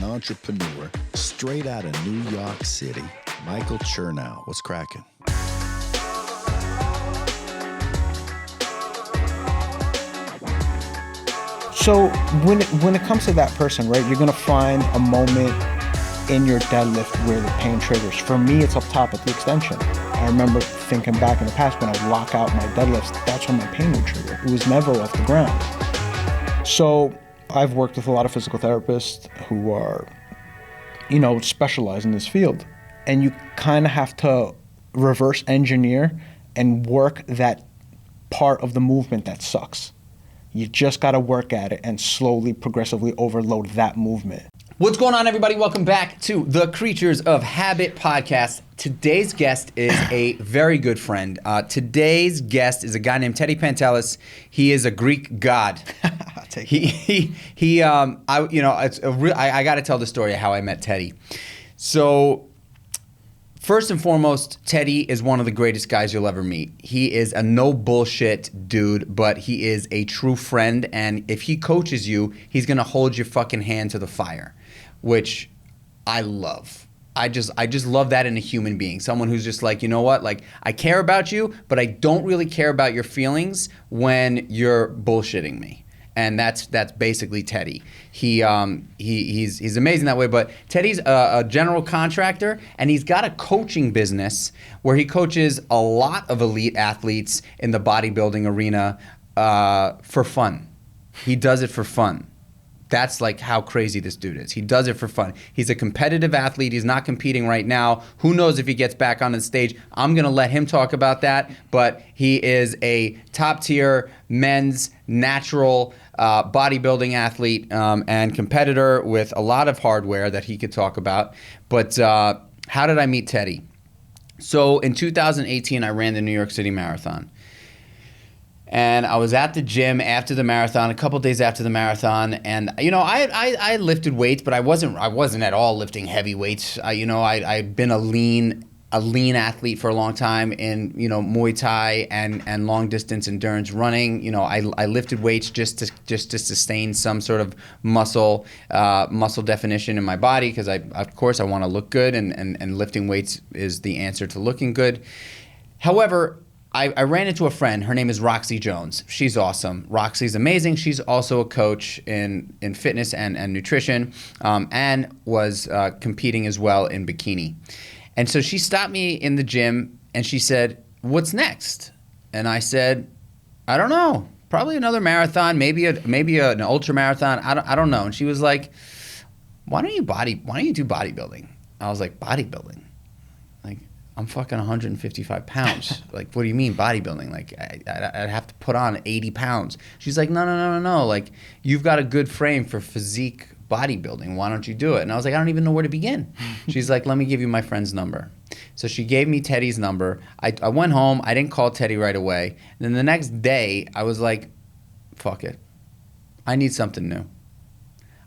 and entrepreneur straight out of New York City, Michael Chernow. What's cracking? So when it comes to that person, right, you're gonna find a moment in your deadlift where the pain triggers. For me, it's up top at the extension. I remember thinking back in the past when I would lock out my deadlifts, that's when my pain would trigger. It was never off the ground. So I've worked with a lot of physical therapists who are, specialized in this field. And you kind of have to reverse engineer and work that part of the movement that sucks. You just got to work at it and slowly, progressively overload that movement. What's going on, everybody? Welcome back to the Creatures of Habit podcast. Today's guest is a very good friend. Today's guest is a guy named Teddy Pantelis. He is a Greek god. I got to tell the story of how I met Teddy. So, first and foremost, Teddy is one of the greatest guys you'll ever meet. He is a no bullshit dude, but he is a true friend. And if he coaches you, he's gonna hold your fucking hand to the fire, which I love. I just love that in a human being. Someone who's just like, you know what? Like, I care about you, but I don't really care about your feelings when you're bullshitting me. And that's basically Teddy. He's amazing that way. But Teddy's a general contractor, and he's got a coaching business where he coaches a lot of elite athletes in the bodybuilding arena for fun. He does it for fun. That's like how crazy this dude is. He does it for fun. He's a competitive athlete. He's not competing right now. Who knows if he gets back on the stage? I'm going to let him talk about that. But he is a top tier men's natural bodybuilding athlete and competitor with a lot of hardware that he could talk about. But how did I meet Teddy? So in 2018, I ran the New York City Marathon. And I was at the gym after the marathon, a couple days after the marathon, and I lifted weights, but I wasn't at all lifting heavy weights. I'd been a lean athlete for a long time in Muay Thai and long distance endurance running. I lifted weights just to sustain some sort of muscle definition in my body, because I want to look good, and lifting weights is the answer to looking good. However, I ran into a friend. Her name is Roxy Jones. She's awesome. Roxy's amazing. She's also a coach in fitness and nutrition, and was competing as well in bikini. And so she stopped me in the gym and she said, "What's next?" And I said, "I don't know. Probably another marathon, maybe an ultra marathon. I don't know." And she was like, "Why don't you do bodybuilding?" I was like, "Bodybuilding? Like, I'm fucking 155 pounds. Like, what do you mean bodybuilding? Like, I'd have to put on 80 pounds. She's like, no. Like, you've got a good frame for physique bodybuilding. Why don't you do it? And I was like, I don't even know where to begin. She's like, let me give you my friend's number. So she gave me Teddy's number. I went home. I didn't call Teddy right away. And then the next day, I was like, fuck it. I need something new.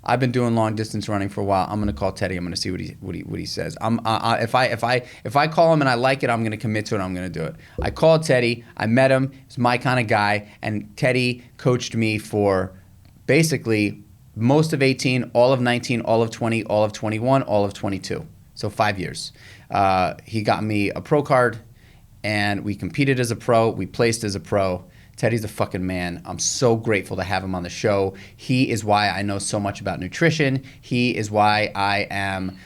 I've been doing long distance running for a while. I'm gonna call Teddy. I'm gonna see what he says. If I call him and I like it, I'm gonna commit to it. I'm gonna do it. I called Teddy. I met him. He's my kind of guy. And Teddy coached me for basically most of 18, all of 19, all of 20, all of 21, all of 22. So 5 years. He got me a pro card, and we competed as a pro. We placed as a pro. Teddy's a fucking man. I'm so grateful to have him on the show. He is why I know so much about nutrition. He is why I am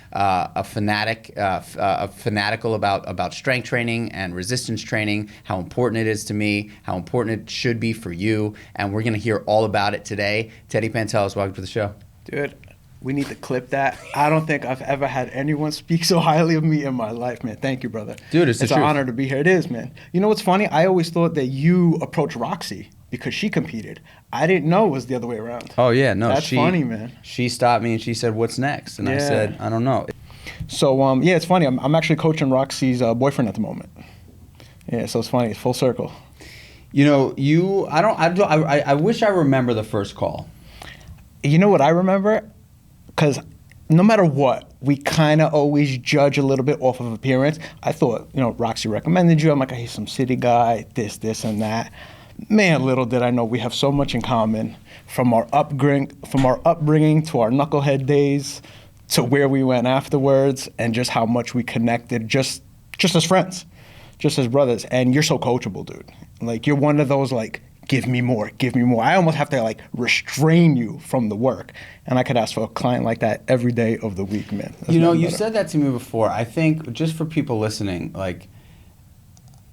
fanatical about strength training and resistance training, how important it is to me, how important it should be for you. And we're going to hear all about it today. Teddy Pantelis, welcome to the show. Dude, we need to clip that. I don't think I've ever had anyone speak so highly of me in my life, man. Thank you, brother. Dude, it's an honor to be here. It is, man. You know what's funny? I always thought that you approached Roxy because she competed. I didn't know it was the other way around. Oh, yeah. No, That's funny, man. She stopped me and she said, "What's next?" And I said, "I don't know." So, it's funny. I'm actually coaching Roxy's boyfriend at the moment. Yeah, so it's funny. It's full circle. I wish I remember the first call. You know what I remember? Because no matter what, we kind of always judge a little bit off of appearance. I thought, Roxy recommended you. I'm like, he's some city guy, this, and that. Man, little did I know we have so much in common, from our upbringing to our knucklehead days to where we went afterwards and just how much we connected just as friends, just as brothers. And you're so coachable, dude. Like, you're one of those, like, give me more, give me more. I almost have to, like, restrain you from the work. And I could ask for a client like that every day of the week, man. That's you know, nothing you better. said that to me before. I think just for people listening, like,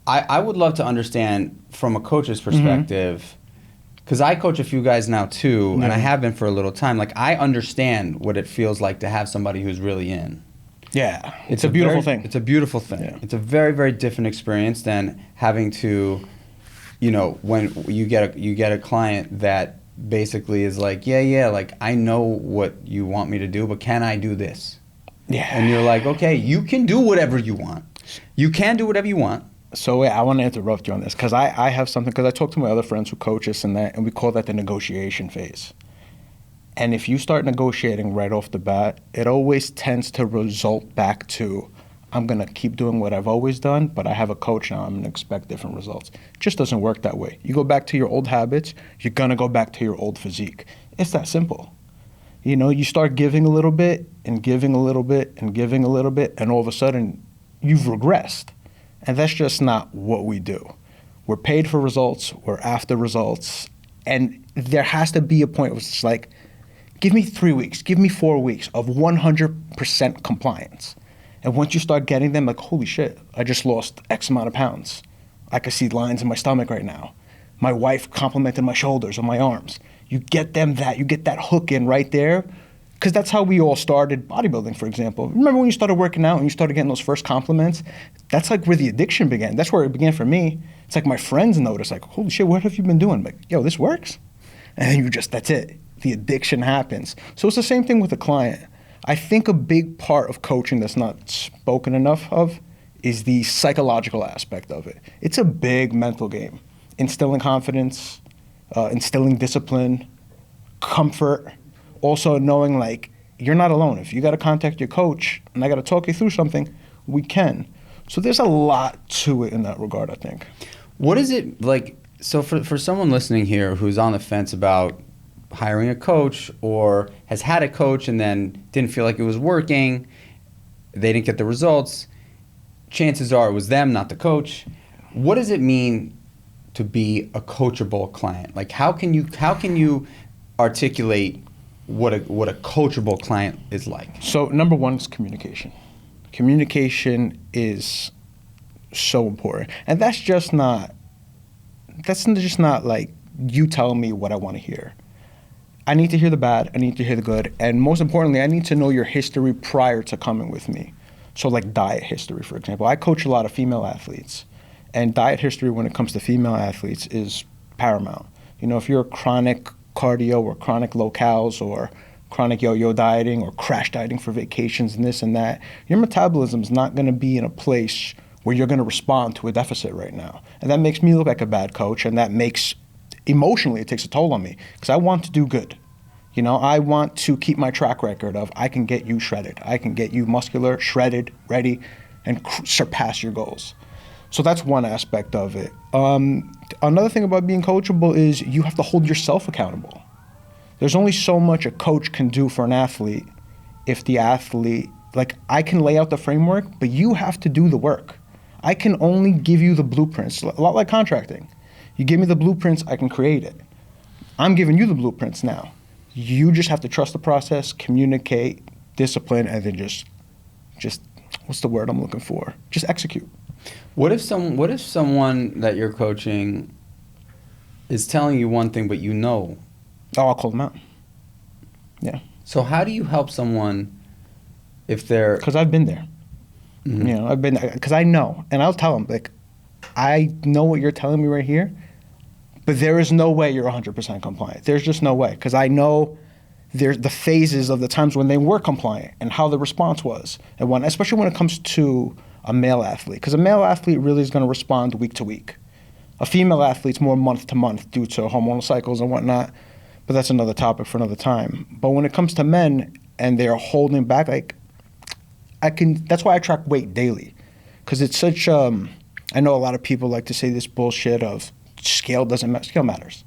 I would love to understand from a coach's perspective, because I coach a few guys now too, and I have been for a little time. Like, I understand what it feels like to have somebody who's really in. Yeah, it's a beautiful thing. It's a beautiful thing. Yeah. It's a very, very different experience than having to, you know, when you get a client that basically is like, yeah, like, I know what you want me to do, but can I do this? Yeah. And you're like, okay, you can do whatever you want. You can do whatever you want. So wait, I want to interrupt you on this because I have something, because I talk to my other friends who coach us and that, and we call that the negotiation phase. And if you start negotiating right off the bat, it always tends to result back to, I'm going to keep doing what I've always done, but I have a coach now, I'm going to expect different results. It just doesn't work that way. You go back to your old habits, you're going to go back to your old physique. It's that simple. You know, you start giving a little bit and giving a little bit and giving a little bit, and all of a sudden you've regressed. And that's just not what we do. We're paid for results, we're after results, and there has to be a point where it's like, give me 3 weeks, give me 4 weeks of 100% compliance. And once you start getting them, like, holy shit, I just lost X amount of pounds. I can see lines in my stomach right now. My wife complimented my shoulders or my arms. You get them that, you get that hook in right there, because that's how we all started bodybuilding, for example. Remember when you started working out and you started getting those first compliments? That's like where the addiction began. That's where it began for me. It's like my friends noticed, like, holy shit, what have you been doing? Like, yo, this works. And then that's it. The addiction happens. So it's the same thing with a client. I think a big part of coaching that's not spoken enough of is the psychological aspect of it. It's a big mental game. Instilling confidence, instilling discipline, comfort, also knowing, like, you're not alone. If you got to contact your coach and I got to talk you through something, we can. So there's a lot to it in that regard, I think. What is it like? So for someone listening here who's on the fence about hiring a coach or has had a coach and then didn't feel like it was working, they didn't get the results, chances are it was them, not the coach. What does it mean to be a coachable client? Like, how can you articulate what a coachable client is like? So number one is communication. Communication is so important. And that's just not like you telling me what I want to hear. I need to hear the bad, I need to hear the good, and most importantly, I need to know your history prior to coming with me. So like diet history, for example. I coach a lot of female athletes, and diet history when it comes to female athletes is paramount. You know, if you're a chronic cardio or chronic low-cals or chronic yo-yo dieting or crash dieting for vacations and this and that, your metabolism is not going to be in a place where you're going to respond to a deficit right now. And that makes me look like a bad coach, and that makes, emotionally, it takes a toll on me because I want to do good. You know, I want to keep my track record of I can get you shredded. I can get you muscular, shredded, ready, and surpass your goals. So that's one aspect of it. Another thing about being coachable is you have to hold yourself accountable. There's only so much a coach can do for an athlete if the athlete, like, I can lay out the framework, but you have to do the work. I can only give you the blueprints, a lot like contracting. You give me the blueprints, I can create it. I'm giving you the blueprints now. You just have to trust the process, communicate, discipline, and then just what's the word I'm looking for? Just execute. What if someone that you're coaching is telling you one thing, but you know? Oh, I'll call them out. Yeah. So how do you help someone if they're... Because I've been there. Mm-hmm. You know, I've been there. Because I know. And I'll tell them, like, I know what you're telling me right here, but there is no way you're 100% compliant. There's just no way. Because I know there's the phases of the times when they were compliant and how the response was. And when, especially when it comes to a male athlete. Because a male athlete really is going to respond week to week. A female athlete's more month to month due to hormonal cycles and whatnot. But that's another topic for another time. But when it comes to men and they're holding back, like, that's why I track weight daily. Because it's such, I know a lot of people like to say this bullshit of scale doesn't matter. Scale matters.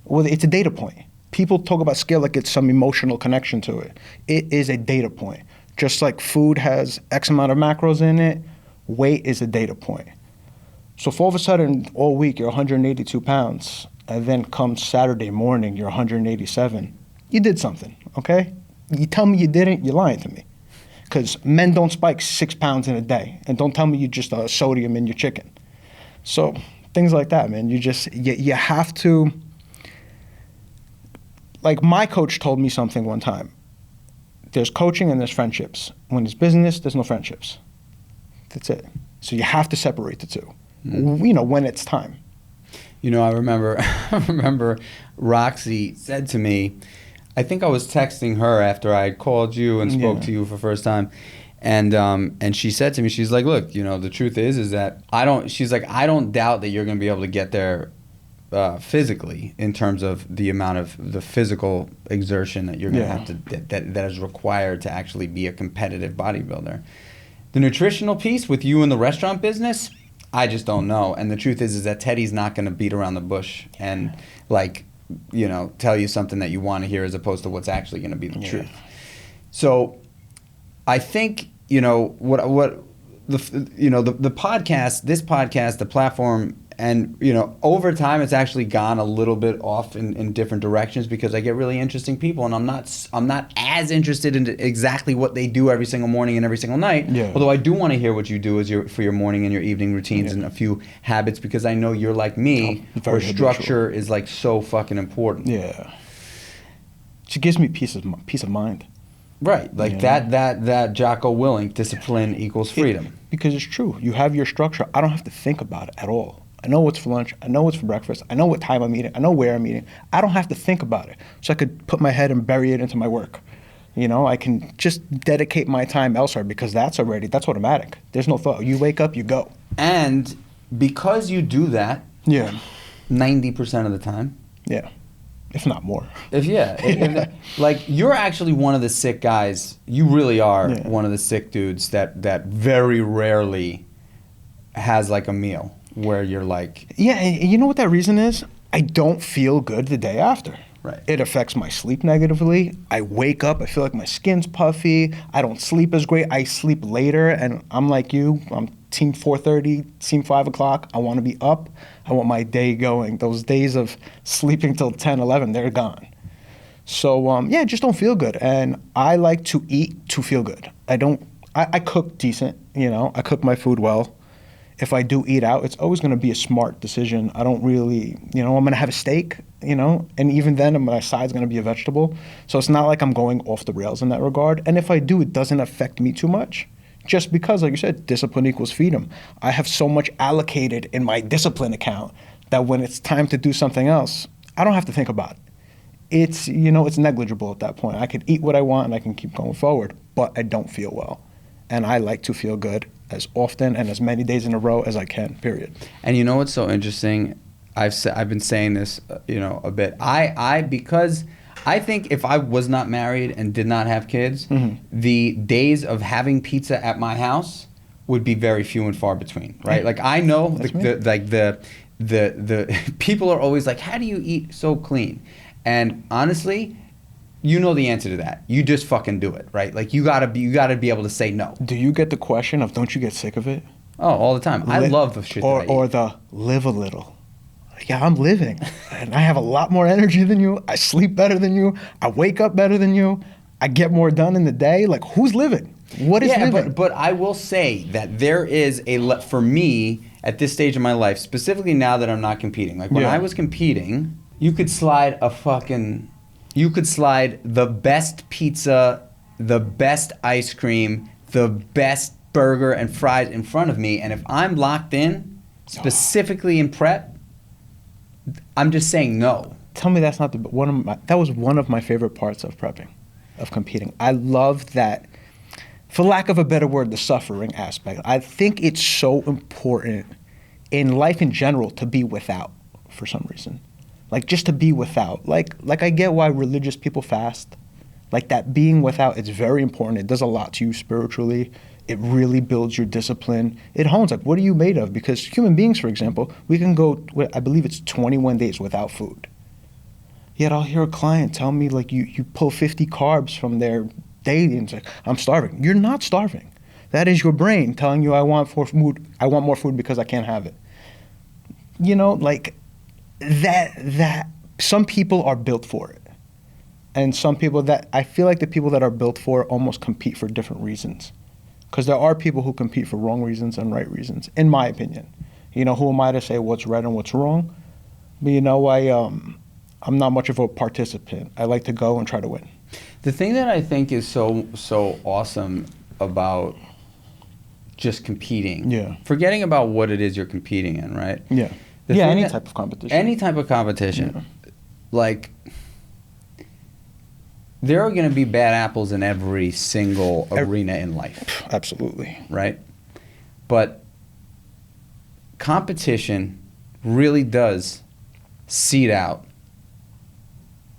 Well, it's a data point. People talk about scale like it's some emotional connection to it. It is a data point. Just like food has X amount of macros in it, weight is a data point. So if all of a sudden, all week, you're 182 pounds, and then come Saturday morning, you're 187, you did something, okay? You tell me you didn't, you're lying to me. Because men don't spike 6 pounds in a day. And don't tell me you just sodium in your chicken. So things like that, man. You have to, like my coach told me something one time. There's coaching and there's friendships. When it's business, there's no friendships. That's it. So you have to separate the two, when it's time. I remember Roxy said to me, I think I was texting her after I had called you and spoke to you for the first time. And she said to me, she's like, look, the truth is that I don't doubt that you're going to be able to get there physically in terms of the amount of the physical exertion that you're going to have to, that is required to actually be a competitive bodybuilder. The nutritional piece with you in the restaurant business, I just don't know. And the truth is that Teddy's not going to beat around the bush and tell you something that you want to hear as opposed to what's actually going to be the truth. So I think, the podcast, this podcast, the platform, and, over time it's actually gone a little bit off in different directions because I get really interesting people and I'm not as interested in exactly what they do every single morning and every single night. Yeah. Although I do want to hear what you do for your morning and your evening routines and a few habits because I know you're like me where structure is like so fucking important. Yeah. It gives me peace of mind. Right. Like that Jocko Willink, discipline equals freedom. Because it's true. You have your structure. I don't have to think about it at all. I know what's for lunch. I know what's for breakfast. I know what time I'm eating. I know where I'm eating. I don't have to think about it. So I could put my head and bury it into my work. I can just dedicate my time elsewhere because that's automatic. There's no thought. You wake up, you go. And because you do that 90% of the time. Yeah. If not more. Like you're actually one of the sick guys. You really are one of the sick dudes that very rarely has like a meal where you're like... Yeah, and you know what that reason is? I don't feel good the day after. Right. It affects my sleep negatively. I wake up, I feel like my skin's puffy. I don't sleep as great. I sleep later, and I'm like you. I'm team 4:30, team 5 o'clock. I want to be up. I want my day going. Those days of sleeping till 10, 11, they're gone. So, I just don't feel good. And I like to eat to feel good. I cook decent, I cook my food well. If I do eat out, it's always going to be a smart decision. I don't really, I'm going to have a steak, and even then my side's going to be a vegetable. So it's not like I'm going off the rails in that regard. And if I do, it doesn't affect me too much. Just because, like you said, discipline equals freedom. I have so much allocated in my discipline account that when it's time to do something else, I don't have to think about it. It's negligible at that point. I could eat what I want and I can keep going forward, but I don't feel well. And I like to feel good as often and as many days in a row as I can, period. And you know what's so interesting? I've been saying this, a bit. Because I think if I was not married and did not have kids, the days of having pizza at my house would be very few and far between, right? Like I know the people are always like, how do you eat so clean? And honestly, you know the answer to that. You just fucking do it, right? Like you gotta be able to say no. Do you get the question of don't you get sick of it? Oh, all the time. I love the shit that I eat. Or the live a little. Yeah, I'm living. And I have a lot more energy than you. I sleep better than you. I wake up better than you. I get more done in the day. Like, who's living? What is living? But I will say that there is for me, at this stage of my life, specifically now that I'm not competing. Like, when I was competing, you could slide the best pizza, the best ice cream, the best burger and fries in front of me. And if I'm locked in, specifically in prep, I'm just saying no. Tell me that's not that was one of my favorite parts of prepping, of competing. I love that, for lack of a better word, the suffering aspect. I think it's so important in life in general to be without for some reason. Like just to be without. Like I get why religious people fast. Like that being without, it's very important. It does a lot to you spiritually. It really builds your discipline. It hones, like, what are you made of? Because human beings, for example, we can go, I believe it's 21 days without food. Yet I'll hear a client tell me, like, you pull 50 carbs from their day, and it's like, I'm starving. You're not starving. That is your brain telling you, I want more food because I can't have it. You know, like, that some people are built for it. And some people that, I feel like the people that are built for it almost compete for different reasons. Because there are people who compete for wrong reasons and right reasons, in my opinion. You know, who am I to say what's right and what's wrong? But, you know, I'm not much of a participant. I like to go and try to win. The thing that I think is so awesome about just competing, forgetting about what it is you're competing in, right? Yeah. Any type of competition. Any type of competition. Like, there are going to be bad apples in every single arena in life. Absolutely. Right? But competition really does seed out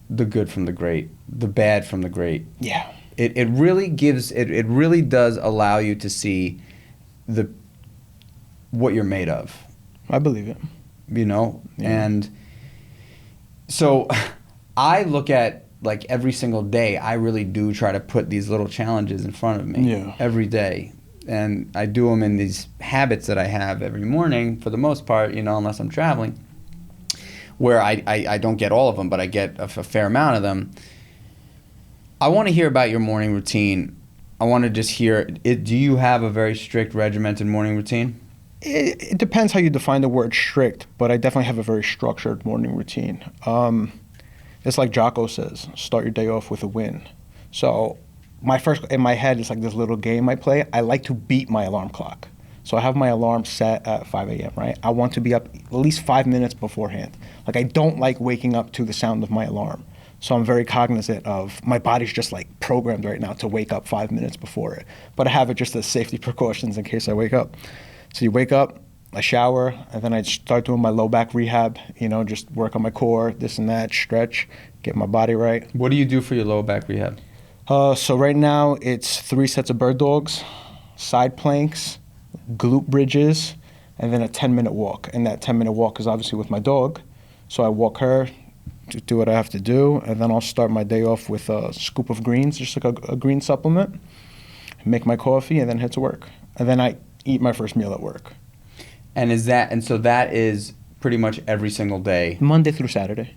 the good from the great, the bad from the great. Yeah. It really does allow you to see what you're made of. I believe it. You know? Yeah. And so I look at, like, every single day, I really do try to put these little challenges in front of me every day. And I do them in these habits that I have every morning for the most part, you know, unless I'm traveling, where I don't get all of them, but I get a fair amount of them. I want to hear about your morning routine. I want to just hear it. Do you have a very strict, regimented morning routine? It depends how you define the word strict, but I definitely have a very structured morning routine. It's like Jocko says, start your day off with a win. So in my head, it's like this little game I play. I like to beat my alarm clock. So I have my alarm set at 5 a.m., right? I want to be up at least 5 minutes beforehand. Like, I don't like waking up to the sound of my alarm. So I'm very cognizant of my body's just, like, programmed right now to wake up 5 minutes before it. But I have it just as safety precautions in case I wake up. So you wake up, I shower, and then I start doing my low back rehab, you know, just work on my core, this and that, stretch, get my body right. What do you do for your low back rehab? So right now it's 3 sets of bird dogs, side planks, glute bridges, and then a 10-minute walk. And that 10-minute walk is obviously with my dog. So I walk her to do what I have to do, and then I'll start my day off with a scoop of greens, just like a green supplement, make my coffee, and then head to work. And then I eat my first meal at work. And so that is pretty much every single day? Monday through Saturday.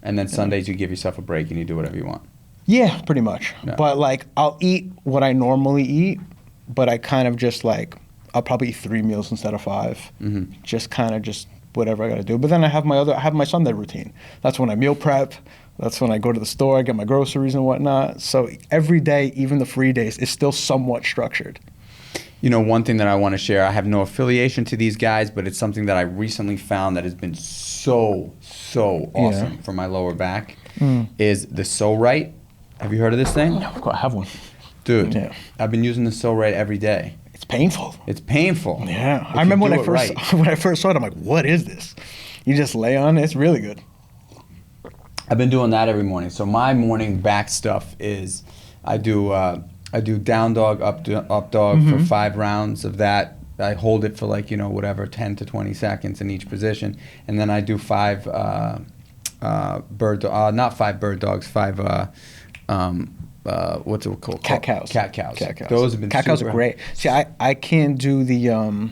And then Sundays you give yourself a break and you do whatever you want? Yeah, pretty much. Yeah. But, like, I'll eat what I normally eat, but I kind of just, like, I'll probably eat 3 meals instead of 5. Mm-hmm. Just kind of just whatever I got to do. But then I have my Sunday routine. That's when I meal prep. That's when I go to the store, I get my groceries and whatnot. So every day, even the free days, is still somewhat structured. You know, one thing that I want to share, I have no affiliation to these guys, but it's something that I recently found that has been so awesome for my lower back, is the So Right. Have you heard of this thing? No, of course, I have one. Dude, I've been using the So Right every day. It's painful. It's painful. Yeah. I remember when I first saw it, I'm like, what is this? You just lay on it. It's really good. I've been doing that every morning. So my morning back stuff is I do down dog, up dog for 5 rounds of that. I hold it for, like, you know, whatever, 10 to 20 seconds in each position. And then I do 5 not 5 bird dogs, 5 what's it called? Cat cows. Cat cows. Cat cows. Those have been cat cows are great. See, I can't do the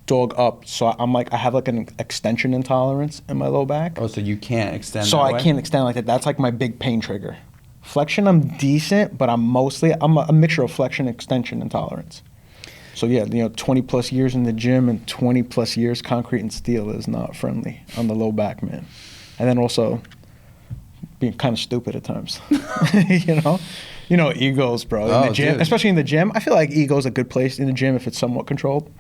dog up, so I'm like, I have like an extension intolerance in my low back. Oh, so you can't extend so that I way? Can't extend like that. That's like my big pain trigger. Flexion, I'm decent, but I'm a mixture of flexion and extension intolerance. So yeah, you know, 20 plus years in the gym and 20 plus years concrete and steel is not friendly on the low back, man. And then also being kind of stupid at times. You know, egos, bro. In the gym, especially in the gym. I feel like ego's a good place in the gym if it's somewhat controlled.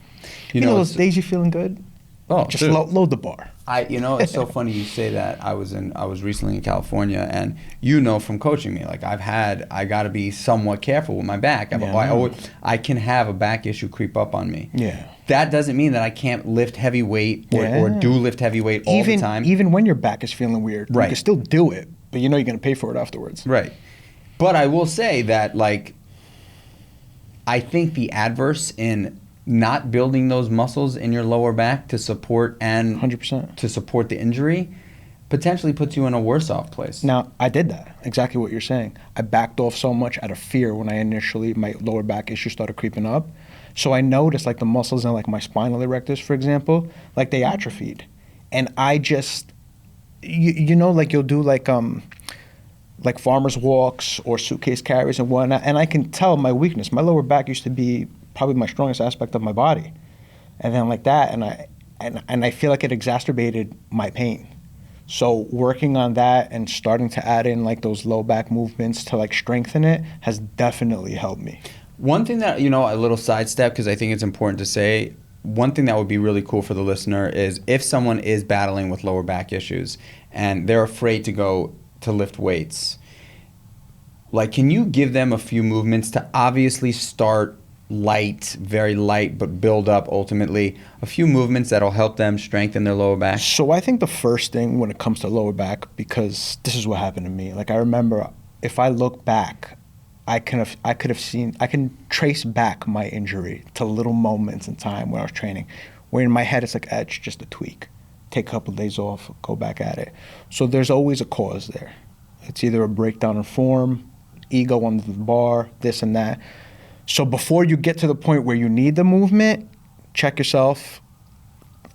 You know those days you're feeling good? Oh, just load the bar. It's so funny you say that. I was recently in California, and you know from coaching me, like I got to be somewhat careful with my back. I can have a back issue creep up on me. Yeah. That doesn't mean that I can't lift heavy weight or do lift heavy weight all the time. Even when your back is feeling weird, right. You can still do it, but you know you're going to pay for it afterwards. Right. But I will say that, like, I think the adverse in not building those muscles in your lower back to support 100% to support the injury potentially puts you in a worse off place. Now, I did that, exactly what you're saying. I backed off so much out of fear when my lower back issue started creeping up. So I noticed like the muscles in like my spinal erectors, for example, like they atrophied. And I just, you know, like you'll do like farmer's walks or suitcase carries and whatnot, and I can tell my weakness. My lower back used to be probably my strongest aspect of my body. And then like that, and I feel like it exacerbated my pain. So working on that and starting to add in like those low back movements to like strengthen it has definitely helped me. One thing that, you know, a little sidestep, because I think it's important to say, one thing that would be really cool for the listener is if someone is battling with lower back issues and they're afraid to go to lift weights, like, can you give them a few movements to obviously start light, very light, but build up ultimately a few movements that'll help them strengthen their lower back? So I think the first thing when it comes to lower back, because this is what happened to me. Like I remember, if I look back, I can trace back my injury to little moments in time where I was training, where in my head it's like, it's just a tweak. Take a couple of days off, go back at it. So there's always a cause there. It's either a breakdown in form, ego under the bar, this and that. So before you get to the point where you need the movement, check yourself,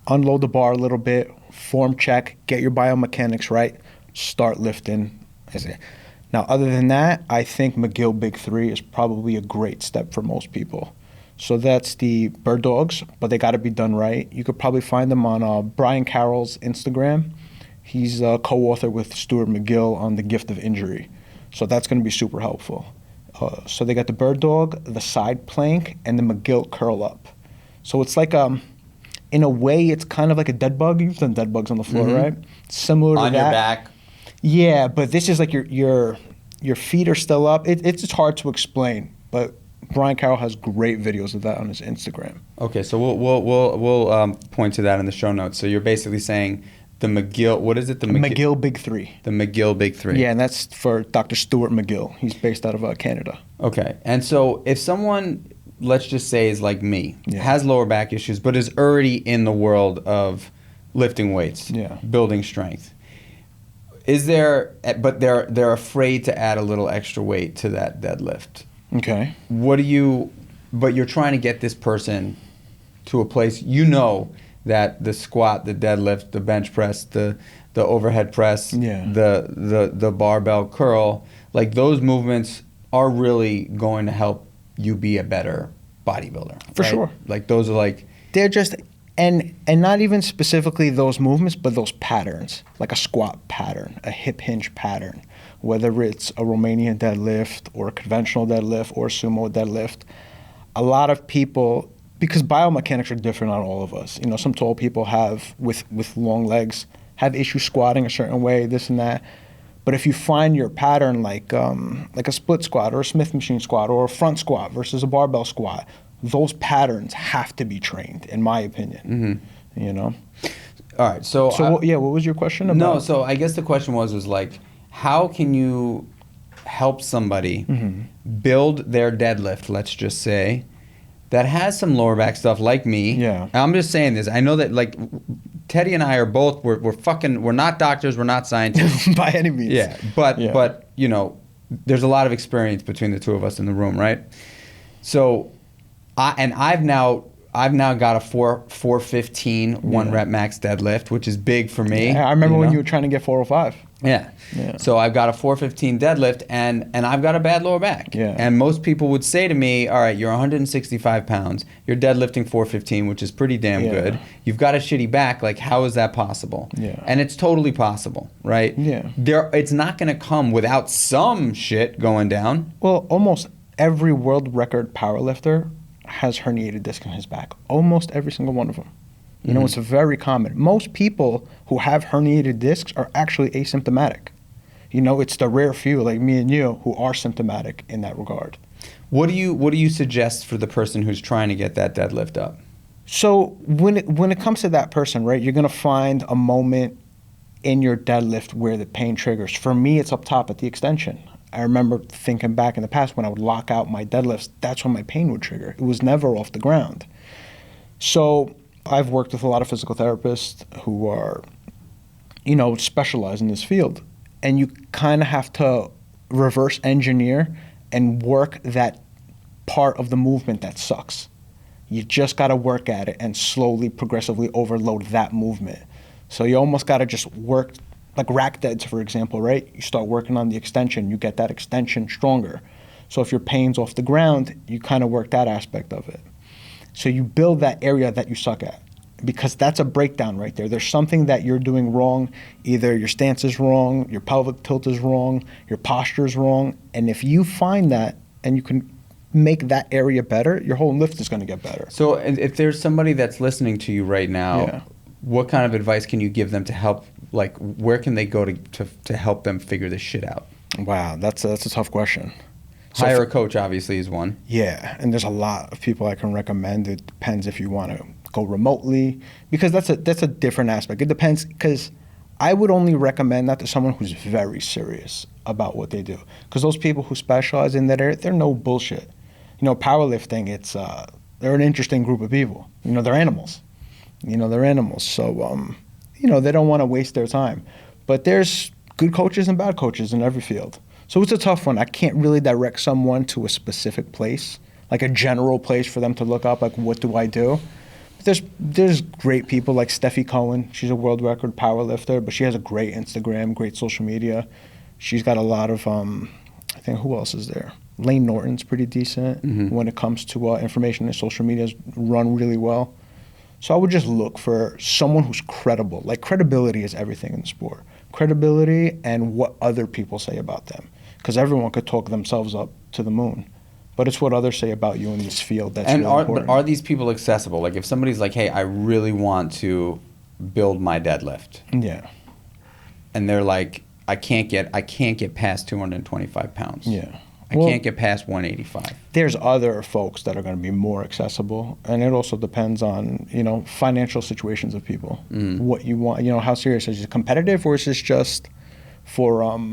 unload the bar a little bit, form check, get your biomechanics right, start lifting. Now, other than that, I think McGill Big 3 is probably a great step for most people. So that's the bird dogs, but they got to be done right. You could probably find them on Brian Carroll's Instagram. He's a co-author with Stuart McGill on The Gift of Injury. So that's going to be super helpful. So they got the bird dog, the side plank, and the McGill curl up. So it's like, in a way, it's kind of like a dead bug. You've done dead bugs on the floor, right? Similar to that. On your back. Yeah, but this is like your feet are still up. It's just hard to explain, but Brian Carroll has great videos of that on his Instagram. Okay, so we'll point to that in the show notes. So you're basically saying the McGill, what is it? The McGill Big 3. The McGill Big 3. Yeah, and that's for Dr. Stuart McGill. He's based out of Canada. Okay, and so if someone, let's just say, is like me, has lower back issues, but is already in the world of lifting weights, building strength, but they're afraid to add a little extra weight to that deadlift. Okay. But you're trying to get this person to a place, you know, that the squat, the deadlift, the bench press, the overhead press, the barbell curl, like those movements are really going to help you be a better bodybuilder. For sure. Like those are like... They're just, and not even specifically those movements, but those patterns, like a squat pattern, a hip hinge pattern, whether it's a Romanian deadlift or a conventional deadlift or a sumo deadlift. A lot of people, because biomechanics are different on all of us. You know, some tall people have, with long legs, have issues squatting a certain way, this and that. But if you find your pattern like a split squat or a Smith machine squat or a front squat versus a barbell squat, those patterns have to be trained, in my opinion. Mm-hmm. You know? All right, so... what was your question about? No, so I guess the question was like, how can you help somebody build their deadlift, let's just say, that has some lower back stuff like me. Yeah. I'm just saying this. I know that like Teddy and I are both, we're not doctors, we're not scientists. By any means. Yeah. But you know, there's a lot of experience between the two of us in the room, right? So I've now got a 415 one rep max deadlift, which is big for me. Yeah, I remember when you were trying to get 405. Yeah. So I've got a 415 deadlift and I've got a bad lower back. Yeah. And most people would say to me, all right, you're 165 pounds. You're deadlifting 415, which is pretty damn good. You've got a shitty back. Like, how is that possible? Yeah. And it's totally possible, right? Yeah. It's not going to come without some shit going down. Well, almost every world record powerlifter has herniated disc in his back. Almost every single one of them. You know, it's very common. Most people who have herniated discs are actually asymptomatic. You know, it's the rare few like me and you who are symptomatic in that regard. What do you suggest for the person who's trying to get that deadlift up? So when it comes to that person, right, you're going to find a moment in your deadlift where the pain triggers. For me, it's up top at the extension. I remember thinking back in the past when I would lock out my deadlifts, that's when my pain would trigger. It was never off the ground. So I've worked with a lot of physical therapists who are specialize in this field. And you kind of have to reverse engineer and work that part of the movement that sucks. You just got to work at it and slowly, progressively overload that movement. So you almost got to just work, like rack deads, for example, right? You start working on the extension, you get that extension stronger. So if your pain's off the ground, you kind of work that aspect of it. So you build that area that you suck at, because that's a breakdown right there. There's something that you're doing wrong. Either your stance is wrong, your pelvic tilt is wrong, your posture is wrong. And if you find that and you can make that area better, your whole lift is going to get better. So if there's somebody that's listening to you right now, what kind of advice can you give them to help, like where can they go to help them figure this shit out? Wow, that's a tough question. Hire a coach obviously is one. Yeah, and there's a lot of people I can recommend. It depends if you want to go remotely, because that's a different aspect. It depends, because I would only recommend that to someone who's very serious about what they do. Because those people who specialize in that area, they're no bullshit. Powerlifting, they're an interesting group of people. They're animals. They're animals. So, they don't want to waste their time. But there's good coaches and bad coaches in every field. So it's a tough one. I can't really direct someone to a specific place, like a general place for them to look up, like what do I do? But there's great people like Steffi Cohen. She's a world record powerlifter, but she has a great Instagram, great social media. She's got a lot of, I think, who else is there? Lane Norton's pretty decent when it comes to information, and social media's run really well. So I would just look for someone who's credible. Like, credibility is everything in the sport. Credibility and what other people say about them. Because everyone could talk themselves up to the moon. But it's what others say about you in this field that's really important. But are these people accessible? Like if somebody's like, hey, I really want to build my deadlift. Yeah. And they're like, I can't get past 225 pounds. Yeah. I can't get past 185. There's other folks that are going to be more accessible, and it also depends on, financial situations of people. What you want, how serious is it? Competitive, or is this just for,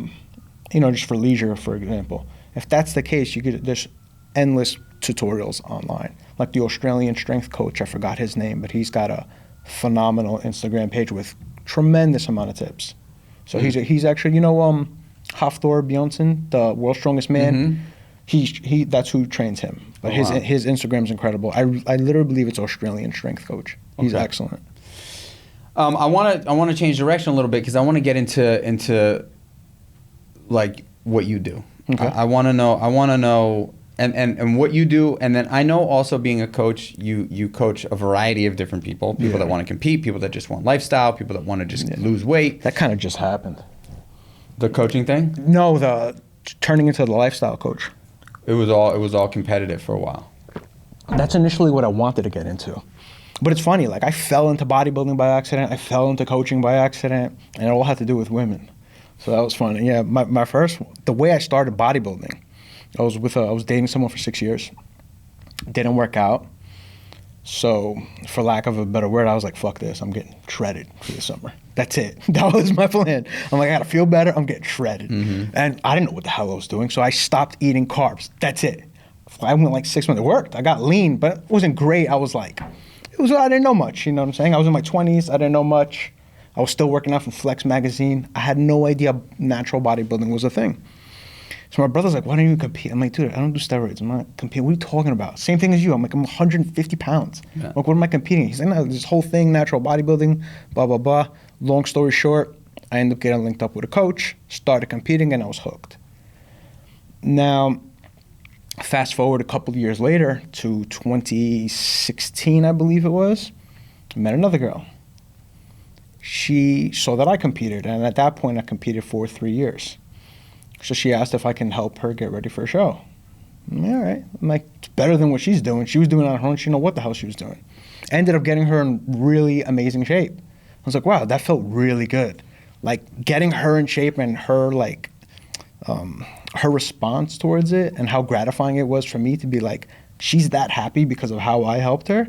just for leisure, for example? If that's the case, there's endless tutorials online. Like the Australian strength coach, I forgot his name, but he's got a phenomenal Instagram page with tremendous amount of tips. So he's actually, Hafthor Bjornsson, the world's strongest man, he that's who trains him. But his Instagram's incredible. I literally believe it's Australian strength coach. He's excellent. I want to change direction a little bit, because I want to get into like what you do. Okay. I want to know and what you do, and then I know also being a coach, you coach a variety of different people that want to compete, people that just want lifestyle, people that want to just lose weight. That kind of just happened. The coaching thing? No, the turning into the lifestyle coach. It was all competitive for a while. That's initially what I wanted to get into. But it's funny, like I fell into bodybuilding by accident, I fell into coaching by accident, and it all had to do with women. So that was fun. Yeah, the way I started bodybuilding, I was dating someone for 6 years. Didn't work out. So, for lack of a better word, I was like, fuck this, I'm getting shredded for the summer. That's it. That was my plan. I'm like, I gotta feel better, I'm getting shredded. And I didn't know what the hell I was doing, so I stopped eating carbs. That's it. I went like 6 months, it worked. I got lean, but it wasn't great. I didn't know much, you know what I'm saying? I was in my 20s, I didn't know much. I was still working out from Flex magazine. I had no idea natural bodybuilding was a thing. So my brother's like, why don't you compete? I'm like, dude, I don't do steroids. I'm not competing. What are you talking about? Same thing as you. I'm like, I'm 150 pounds. Yeah. Like, what am I competing? He's like, no, this whole thing, natural bodybuilding, blah, blah, blah. Long story short, I ended up getting linked up with a coach, started competing, and I was hooked. Now, fast forward a couple of years later to 2016, I believe it was, I met another girl. She saw that I competed, and at that point, I competed for 3 years. So she asked if I can help her get ready for a show. I'm like, all right. I'm like, it's better than what she's doing. She was doing it on her own. She didn't know what the hell she was doing. Ended up getting her in really amazing shape. I was like, wow, that felt really good. Like, getting her in shape and her, like, her response towards it and how gratifying it was for me to be like, she's that happy because of how I helped her.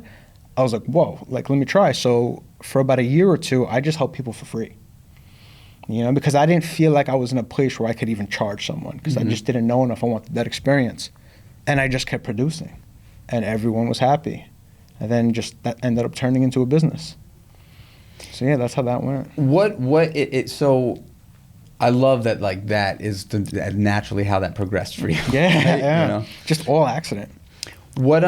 I was like, whoa, like, let me try. So for about a year or two, I just helped people for free. Because I didn't feel like I was in a place where I could even charge someone, because I just didn't know enough. I wanted that experience. And I just kept producing, and everyone was happy. And then just that ended up turning into a business. So yeah, that's how that went. So I love that, like, that is naturally how that progressed for you. Yeah, right? yeah. You know? Just all accident. What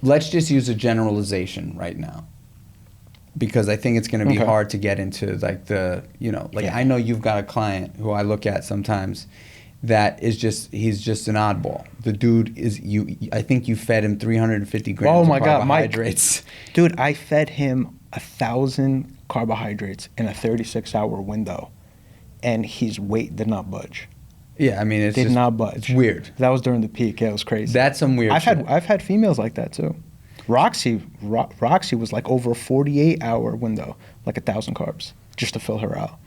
let's just use a generalization right now, because I think it's going to be hard to get into like the, you know, like I know you've got a client who I look at sometimes that is he's just an oddball. The dude is I think you fed him 350 grams of carbohydrates. Dude, I fed him 1,000 carbohydrates in a 36-hour window, and his weight did not budge. Yeah, I mean, it's did not budge. It's weird. That was during the peak. Yeah, it was crazy. That's some weird shit. I've had females like that too. Roxy was like over a 48-hour window, like 1,000 carbs, just to fill her out.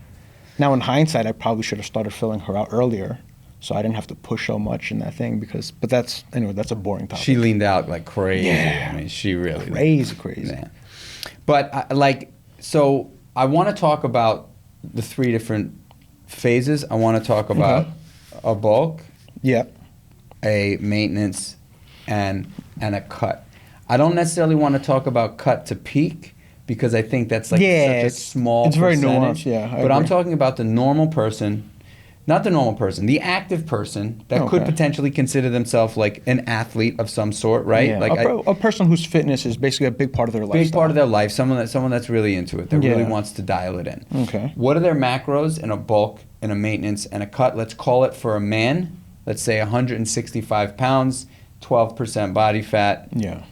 Now, in hindsight, I probably should have started filling her out earlier, so I didn't have to push so much in that thing. But that's a boring topic. She leaned out like crazy. Yeah. I mean, she really crazy. Yeah. But so I want to talk about the 3 different phases. I want to talk about a bulk, a maintenance, and a cut. I don't necessarily want to talk about cut to peak, because I think that's like such a small it's very percentage. nuanced, yeah. But I'm talking about the normal person, not the normal person, the active person that could potentially consider themselves like an athlete of some sort, right? Yeah. Like a person whose fitness is basically a big part of their life. Big part of their life. Someone that's really into it, that really wants to dial it in. Okay. What are their macros in a bulk, in a maintenance, and a cut? Let's call it, for a man, let's say 165 pounds, 12% body fat. Yeah.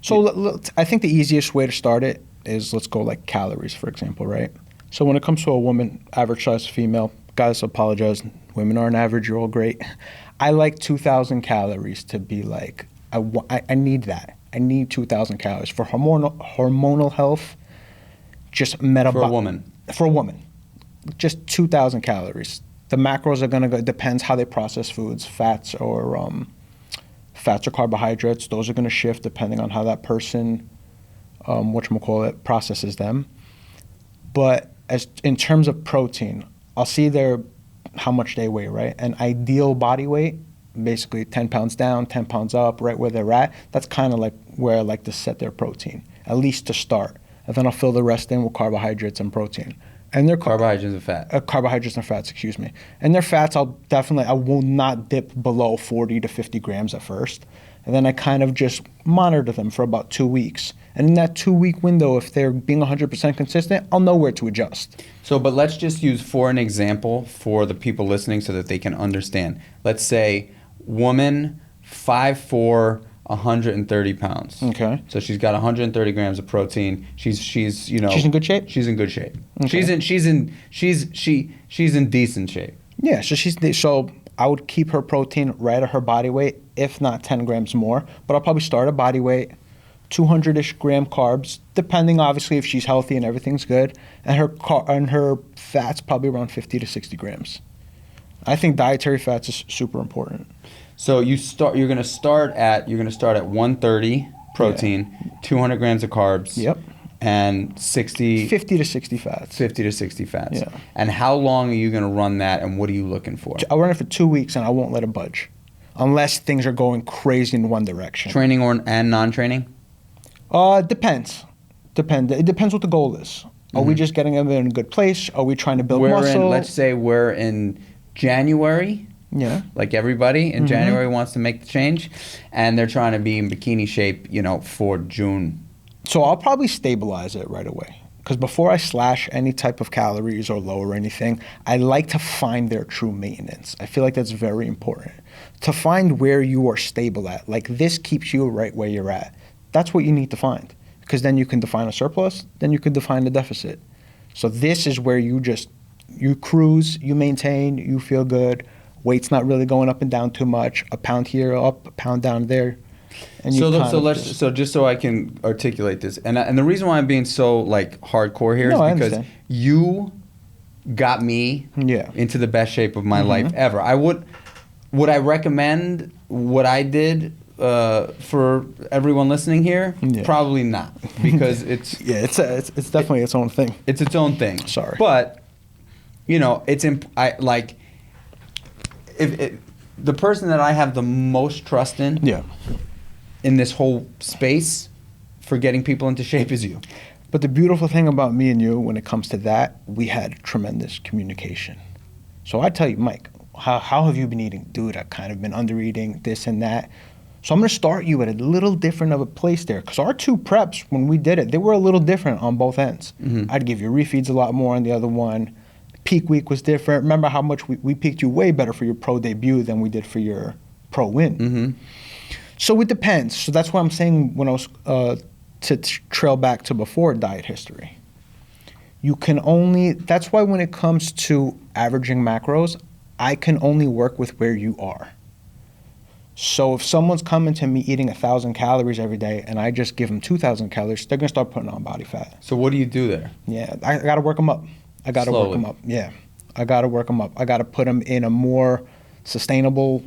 So I think the easiest way to start it is, let's go like calories, for example, right? So when it comes to a woman, average size female, guys, apologize, women aren't average, you're all great. I like 2,000 calories to be like, I need that. I need 2,000 calories for hormonal health, just metabolic. For a woman, just 2,000 calories. The macros are gonna go, depends how they process foods, fats or carbohydrates. Those are gonna shift depending on how that person, processes them. But as in terms of protein, I'll see how much they weigh, right? An ideal body weight, basically 10 pounds down, 10 pounds up, right where they're at. That's kind of like where I like to set their protein, at least to start. And then I'll fill the rest in with carbohydrates and protein. And their carbohydrates and fat. Carbohydrates and fats, excuse me. And their fats, I will not dip below 40 to 50 grams at first. And then I kind of just monitor them for about 2 weeks. And in that 2-week window, if they're being 100% consistent, I'll know where to adjust. So, but let's just use for an example for the people listening so that they can understand. Let's say woman, 5'4", 130 pounds. Okay. So she's got 130 grams of protein. She's She's in good shape? She's in good shape. Okay. She's in decent shape. Yeah, so I would keep her protein right at her body weight, if not 10 grams more. But I'll probably start at body weight, 200-ish gram carbs, depending obviously if she's healthy and everything's good, and her fats probably around 50 to 60 grams. I think dietary fats is super important. So you're going to start at 130 protein, 200 grams of carbs. Yep. And 50 to 60 fats. 50 to 60 fats. Yeah. And how long are you going to run that, and what are you looking for? I'll run it for 2 weeks, and I won't let it budge, unless things are going crazy in one direction. Training and non-training? Depends. It depends what the goal is. Are we just getting them in a good place? Are we trying to build muscle? Let's say we're in January. Yeah. Like everybody in January wants to make the change, and they're trying to be in bikini shape, for June. So I'll probably stabilize it right away. Because before I slash any type of calories or lower anything, I like to find their true maintenance. I feel like that's very important. To find where you are stable at. Like, this keeps you right where you're at. That's what you need to find. Because then you can define a surplus, then you can define a deficit. So this is where you cruise, you maintain, you feel good. Weight's not really going up and down too much. A pound here up, a pound down there. And just so I can articulate this, and the reason why I'm being so like hardcore here is because you got me into the best shape of my life ever. Would I recommend what I did for everyone listening here? Yeah. Probably not, because it's it's definitely its own thing. It's its own thing. Sorry, but if the person that I have the most trust in. Yeah. In this whole space, for getting people into shape is you. But the beautiful thing about me and you when it comes to that, we had tremendous communication. So I tell you, Mike, how have you been eating? Dude, I've kind of been under eating, this and that. So I'm going to start you at a little different of a place there. Because our 2 preps, when we did it, they were a little different on both ends. I'd give you refeeds a lot more on the other one. Peak week was different. Remember how much we peaked you way better for your pro debut than we did for your pro win. So it depends. So that's why I'm saying when I was, to trail back to before diet history. You can only, that's why when it comes to averaging macros, I can only work with where you are. So if someone's coming to me eating 1,000 calories every day and I just give them 2,000 calories, they're gonna start putting on body fat. So what do you do there? Yeah, I gotta work them up. I gotta work them up. Yeah, I gotta work them up. I gotta put them in a more sustainable,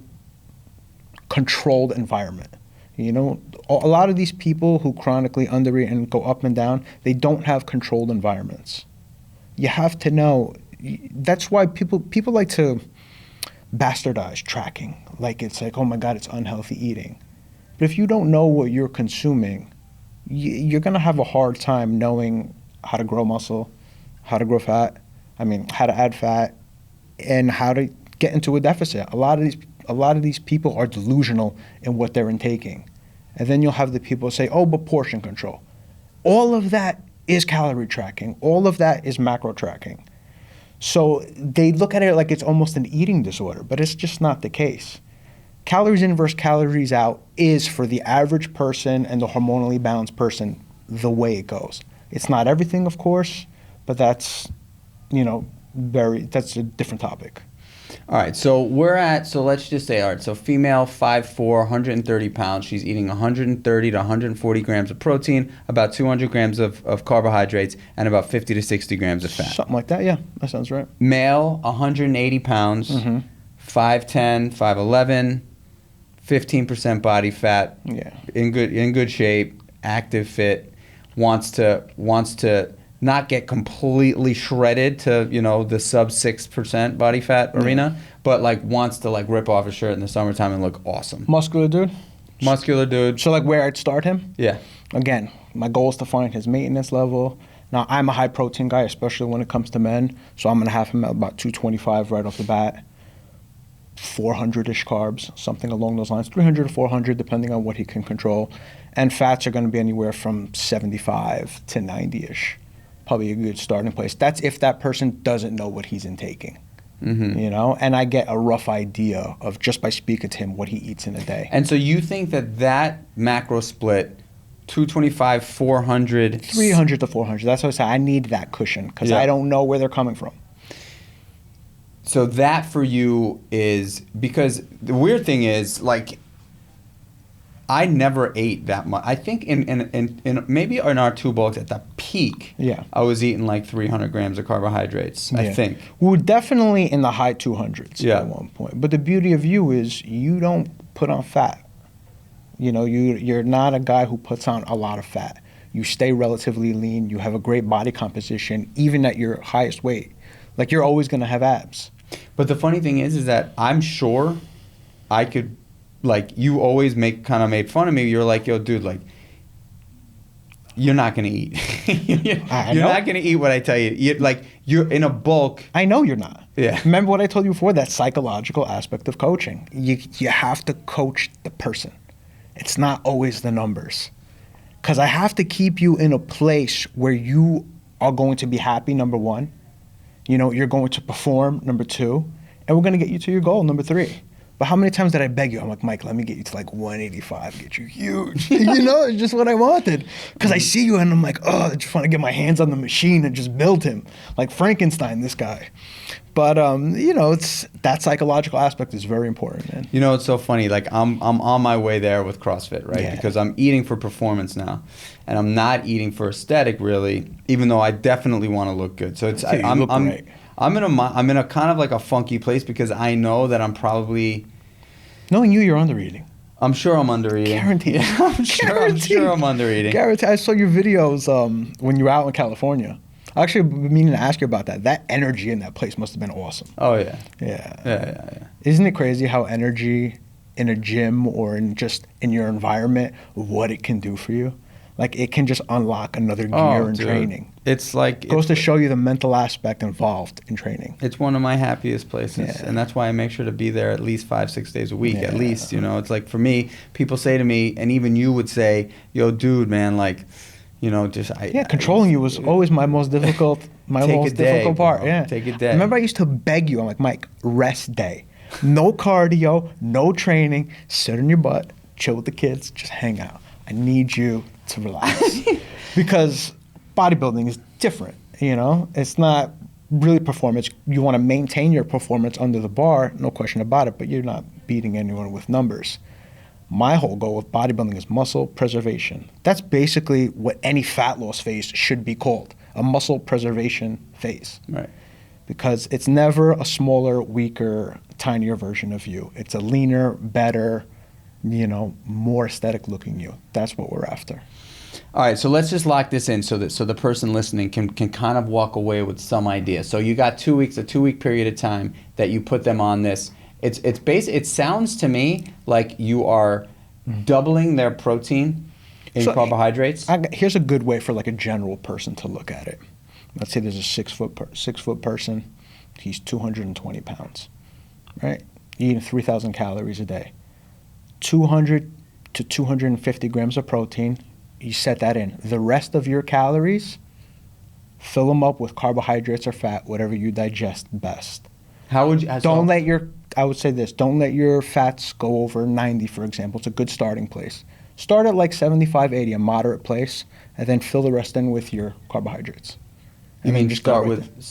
controlled environment. You know, a lot of these people who chronically undereat and go up and down, they don't have controlled environments. You have to know. That's why people like to bastardize tracking. Like it's like, oh my God, it's unhealthy eating. But if you don't know what you're consuming, you're going to have a hard time knowing how to grow muscle, how to grow fat, how to add fat, and how to get into a deficit. A lot of these people are delusional in what they're intaking. And then you'll have the people say, oh, but portion control. All of that is calorie tracking. All of that is macro tracking. So they look at it like it's almost an eating disorder, but it's just not the case. Calories in versus calories out is, for the average person and the hormonally balanced person, the way it goes. It's not everything, of course, but that's, that's a different topic. All right, so let's just say, all right, so female, 5'4", 130 pounds. She's eating 130 to 140 grams of protein, about 200 grams of carbohydrates, and about 50 to 60 grams of fat. Something like that, yeah. That sounds right. Male, 180 pounds, 5'10", 5'11", 15% body fat, in good shape, active, fit, wants to not get completely shredded to, the sub 6% body fat arena, but wants to rip off his shirt in the summertime and look awesome. Muscular dude? Muscular dude. So where I'd start him? Yeah. Again, my goal is to find his maintenance level. Now, I'm a high protein guy, especially when it comes to men, so I'm going to have him at about 225 right off the bat. 400-ish carbs, something along those lines, 300 to 400, depending on what he can control. And fats are going to be anywhere from 75 to 90-ish. Probably a good starting place. That's if that person doesn't know what he's intaking, and I get a rough idea of, just by speaking to him, what he eats in a day. And so you think that macro split, 225, 400... 300 to 400. That's what I say. I need that cushion because I don't know where they're coming from. So that for you is, because the weird thing is, I never ate that much. I think in maybe in our 2 bulks at the peak, I was eating 300 grams of carbohydrates, I think. We were definitely in the high 200s at one point. But the beauty of you is you don't put on fat. You're not a guy who puts on a lot of fat. You stay relatively lean. You have a great body composition, even at your highest weight. You're always going to have abs. But the funny thing is that I'm sure I could... you always made fun of me. You're like, yo, dude, you're not going to eat. you're not going to eat what I tell you. You're in a bulk. I know you're not. Yeah. Remember what I told you before? That psychological aspect of coaching. You have to coach the person. It's not always the numbers. Because I have to keep you in a place where you are going to be happy, number one. You're going to perform, number two. And we're going to get you to your goal, number three. But how many times did I beg you? I'm like, Mike, let me get you to 185, get you huge. It's just what I wanted. Because I see you and I'm like, oh, I just want to get my hands on the machine and just build him. Like Frankenstein, this guy. But, it's that psychological aspect is very important, man. It's so funny. I'm on my way there with CrossFit, right? Yeah. Because I'm eating for performance now. And I'm not eating for aesthetic, really, even though I definitely want to look good. So I'm in a kind of a funky place because I know that I'm probably... Knowing you're undereating. I'm sure I'm undereating. Guaranteed. Yeah, I'm sure I'm undereating. Guaranteed. I saw your videos when you were out in California. I actually been meaning to ask you about that. That energy in that place must have been awesome. Oh, yeah. Yeah. Isn't it crazy how energy in a gym or in your environment, what it can do for you? Like it can just unlock another gear Oh, in dude. training. It's like It goes to show you the mental aspect involved in training. it's one of my happiest places, Yeah. and that's why I make sure to be there at least 5-6 days a week, at Yeah. least. You know, it's like for me, people say to me, and even you would say, "Yo, dude, man, like, you know, just Controlling you was always my most difficult, Take a day, difficult part. bro. Yeah, Take a day. I remember I used to beg you. I'm like, Mike, rest day, no cardio, no training, sit on your butt, chill with the kids, just hang out. I need you to relax because bodybuilding is different. You know, it's not really performance. You want to maintain your performance under the bar, no question about it. But you're not beating anyone with numbers. My whole goal with bodybuilding is muscle preservation. That's basically what any fat loss phase should be called, a muscle preservation phase. Right. Because it's never a smaller, weaker, tinier version of you. It's a leaner, better, you know, more aesthetic looking you. That's what we're after. All right, so let's just lock this in so the person listening can kind of walk away with some idea. So you got 2 weeks, a 2-week period of time that you put them on this. It sounds to me like you are doubling their protein in carbohydrates. Here's a good way for like a general person to look at it. Let's say there's a 6 foot person. He's 220 pounds, right? Eating 3,000 calories a day. 200 to 250 grams of protein. You set that in. The rest of your calories, fill them up with carbohydrates or fat, whatever you digest best. How would you? I would say this, don't let your fats go over 90, for example. It's a good starting place. Start at like 75, 80, a moderate place, and then fill the rest in with your carbohydrates. You mean just start go right with, there.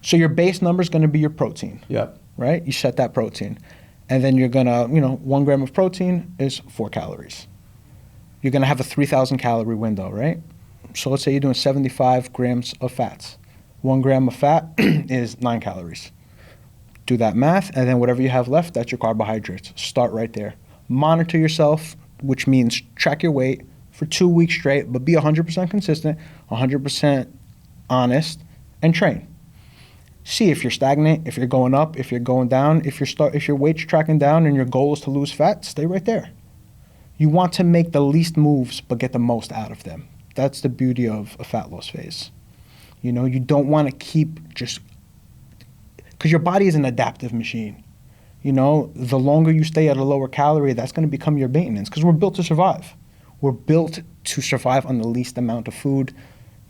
so your base number is going to be your protein, yep. right? You set that protein. And then you're going to, 1 gram of protein is 4 calories. You're going to have a 3,000 calorie window, right? So let's say you're doing 75 grams of fats. 1 gram of fat is 9 calories. Do that math, and then whatever you have left, that's your carbohydrates. Start right there. Monitor yourself, which means track your weight for 2 weeks straight, but be 100% consistent, 100% honest, and train. See if you're stagnant, if you're going up, if you're going down, if your weight's tracking down and your goal is to lose fat, stay right there. You want to make the least moves but get the most out of them. That's the beauty of a fat loss phase. You don't want to keep just, because your body is an adaptive machine. The longer you stay at a lower calorie, that's going to become your maintenance, because we're built to survive. We're built to survive on the least amount of food.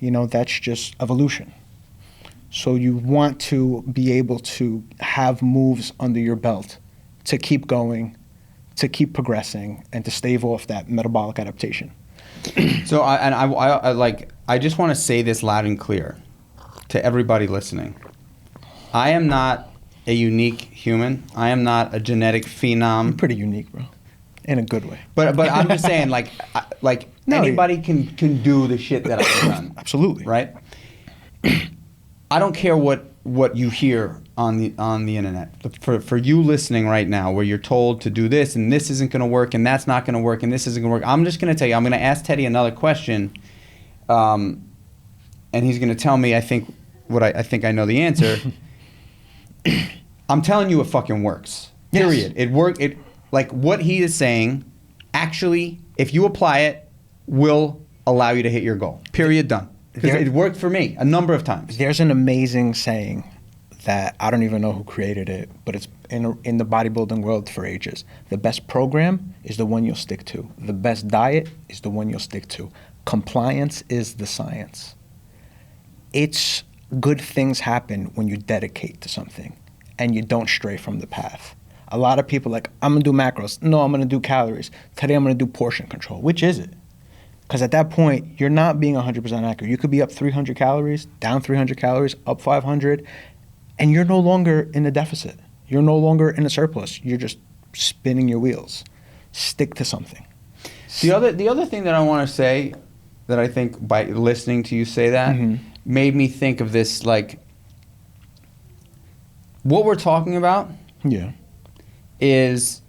That's just evolution. So you want to be able to have moves under your belt to keep going, to keep progressing, and to stave off that metabolic adaptation. So I just want to say this loud and clear to everybody listening. I am not a unique human. I am not a genetic phenom. You're pretty unique, bro, in a good way. But I'm just saying, no, anybody can do the shit that I've done. Absolutely. Right? I don't care what you hear on the internet. For you listening right now, where you're told to do this and this isn't going to work and that's not going to work and this isn't going to work, I'm just going to tell you. I'm going to ask Teddy another question, and he's going to tell me I think I know the answer. I'm telling you, it fucking works. Period. Yes. It like what he is saying. Actually, if you apply it, will allow you to hit your goal. Period. Done. Because it worked for me a number of times. There's an amazing saying that I don't even know who created it, but it's in the bodybuilding world for ages. The best program is the one you'll stick to. The best diet is the one you'll stick to. Compliance is the science. It's good things happen when you dedicate to something and you don't stray from the path. A lot of people I'm going to do macros. No, I'm going to do calories. Today I'm going to do portion control. Which is it? Because at that point, you're not being 100% accurate. You could be up 300 calories, down 300 calories, up 500, and you're no longer in a deficit. You're no longer in a surplus. You're just spinning your wheels. Stick to something. The other thing that I want to say, that I think by listening to you say that, made me think of this, what we're talking about is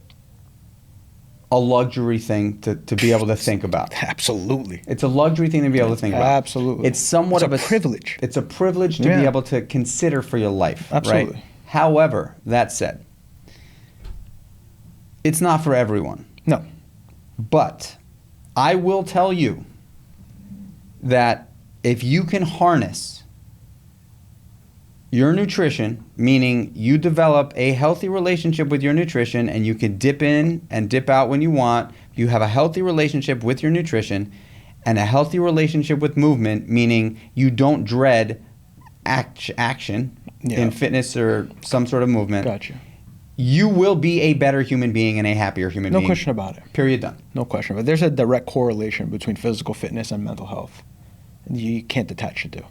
a luxury thing to be able to think about. Absolutely. It's a luxury thing to be able to think about. Absolutely. It's somewhat of a privilege. It's a privilege to be able to consider for your life. Absolutely. Right? However, that said, it's not for everyone. No. But I will tell you that if you can harness your nutrition, meaning you develop a healthy relationship with your nutrition and you can dip in and dip out when you want, you have a healthy relationship with your nutrition and a healthy relationship with movement, meaning you don't dread action in fitness or some sort of movement. Gotcha. You will be a better human being and a happier human being. No question about it. Period. Done. No question. But there's a direct correlation between physical fitness and mental health. You can't detach the two.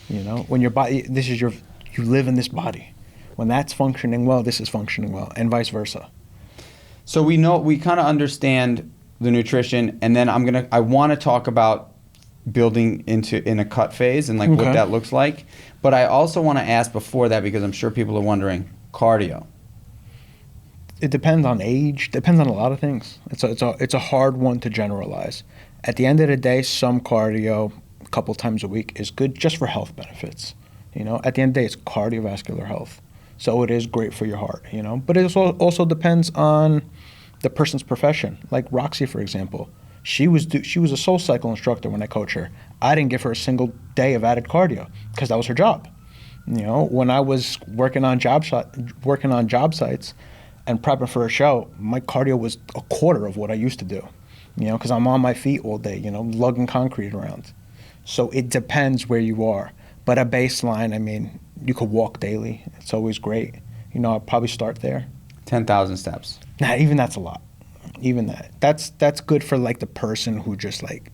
You know, when your body, you live in this body. When that's functioning well, this is functioning well, and vice versa. So we kind of understand the nutrition, and then I want to talk about building in a cut phase and like what that looks like. But I also want to ask before that, because I'm sure people are wondering, cardio. It depends on age, depends on a lot of things. It's a hard one to generalize. At the end of the day, some cardio a couple times a week is good just for health benefits. You know, at the end of the day, it's cardiovascular health. So it is great for your heart, you know. But it also depends on the person's profession. Like Roxy, for example. She was a Soul Cycle instructor when I coached her. I didn't give her a single day of added cardio because that was her job. You know, when I was working on job sites and prepping for a show, my cardio was a quarter of what I used to do. You know, because I'm on my feet all day, you know, lugging concrete around. So it depends where you are. But a baseline, I mean, you could walk daily. It's always great. You know, I'll probably start there. 10,000 steps. Nah, even that's a lot. Even that. That's good for like the person who just like,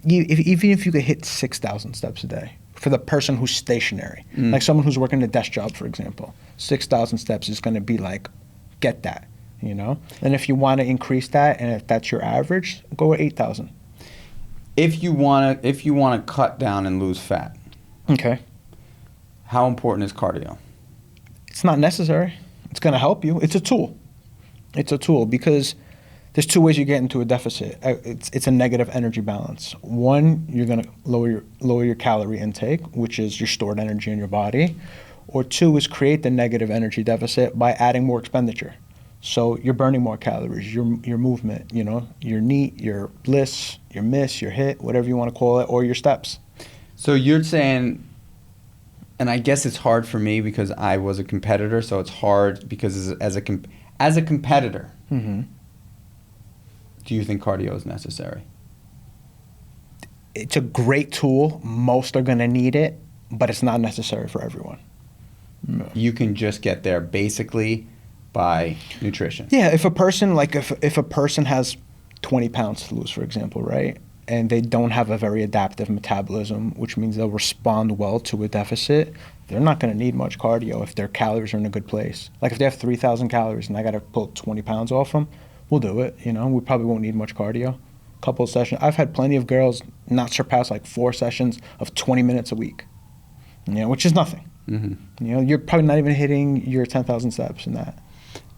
even if you could hit 6,000 steps a day. For the person who's stationary. Like someone who's working a desk job, for example. 6,000 steps is going to be like, get that, you know? And if you want to increase that, and if that's your average, go with 8,000. If you want to cut down and lose fat. Okay. How important is cardio? It's not necessary. It's going to help you. It's a tool. It's a tool because there's two ways you get into a deficit. It's a negative energy balance. One, you're going to lower your calorie intake, which is your stored energy in your body. Or two is create the negative energy deficit by adding more expenditure. So you're burning more calories, your movement, you know, your NEAT, your bliss, your miss, your hit, whatever you want to call it, or your steps. So you're saying, and I guess it's hard for me because I was a competitor, so it's hard because as a competitor, do you think cardio is necessary? It's a great tool. Most are going to need it, but it's not necessary for everyone. No. You can just get there basically by nutrition. Yeah, if a person if a person has 20 pounds to lose, for example, right, and they don't have a very adaptive metabolism, which means they'll respond well to a deficit, they're not going to need much cardio if their calories are in a good place. Like if they have 3,000 calories and I got to pull 20 pounds off them, we'll do it. You know, we probably won't need much cardio. Couple of sessions. I've had plenty of girls not surpass like 4 sessions of 20 minutes a week. You know, which is nothing. You know, you're probably not even hitting your 10,000 steps in that.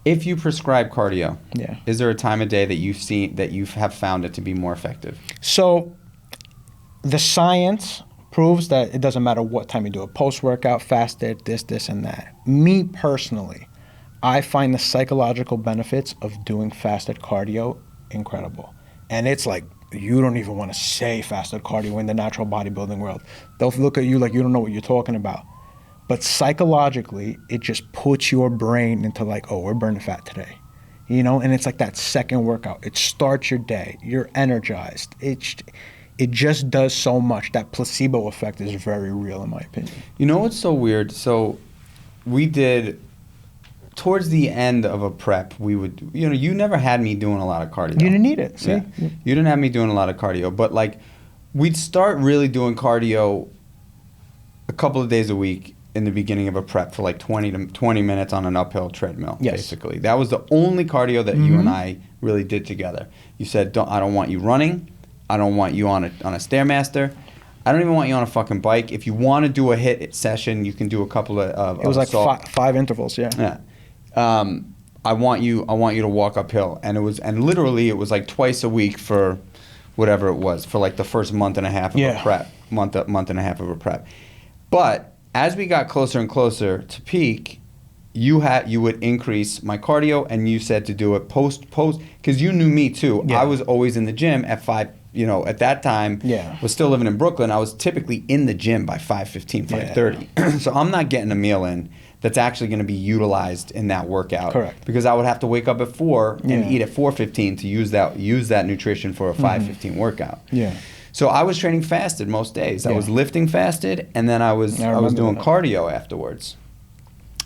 If you prescribe cardio, yeah, is there a time of day that you have found it to be more effective? So the science proves that it doesn't matter what time you do it. Post-workout, fasted, this, and that. Me personally, I find the psychological benefits of doing fasted cardio incredible. And it's like, you don't even want to say fasted cardio in the natural bodybuilding world. They'll look at you like you don't know what you're talking about. But psychologically, it just puts your brain into like, oh, we're burning fat today. You know, and it's like that second workout. It starts your day. You're energized. It just does so much. That placebo effect is very real in my opinion. You know what's so weird? So we did, towards the end of a prep, we would, you know, you never had me doing a lot of cardio. You didn't need it, see? Yeah. You didn't have me doing a lot of cardio. But like, we'd start really doing cardio a couple of days a week in the beginning of a prep for like 20 minutes on an uphill treadmill, basically. That was the only cardio that you and I really did together. You said, I don't want you running. I don't want you on a Stairmaster. I don't even want you on a fucking bike. If you want to do a hit session, you can do a couple of it was like five intervals, yeah. I want you to walk uphill. And literally it was like twice a week for whatever it was, for like the first month and a half of a prep. Month and a half of a prep. But as we got closer and closer to peak, you would increase my cardio, and you said to do it post because you knew me too. Yeah. I was always in the gym at 5 at that time, was still living in Brooklyn, I was typically in the gym by 5:15, 5:30. So I'm not getting a meal in that's actually going to be utilized in that workout. Correct. Because I would have to wake up at 4 and eat at 4:15 to use that nutrition for a 5:15 workout. Yeah. So I was training fasted most days. I was lifting fasted, and then I was doing cardio afterwards.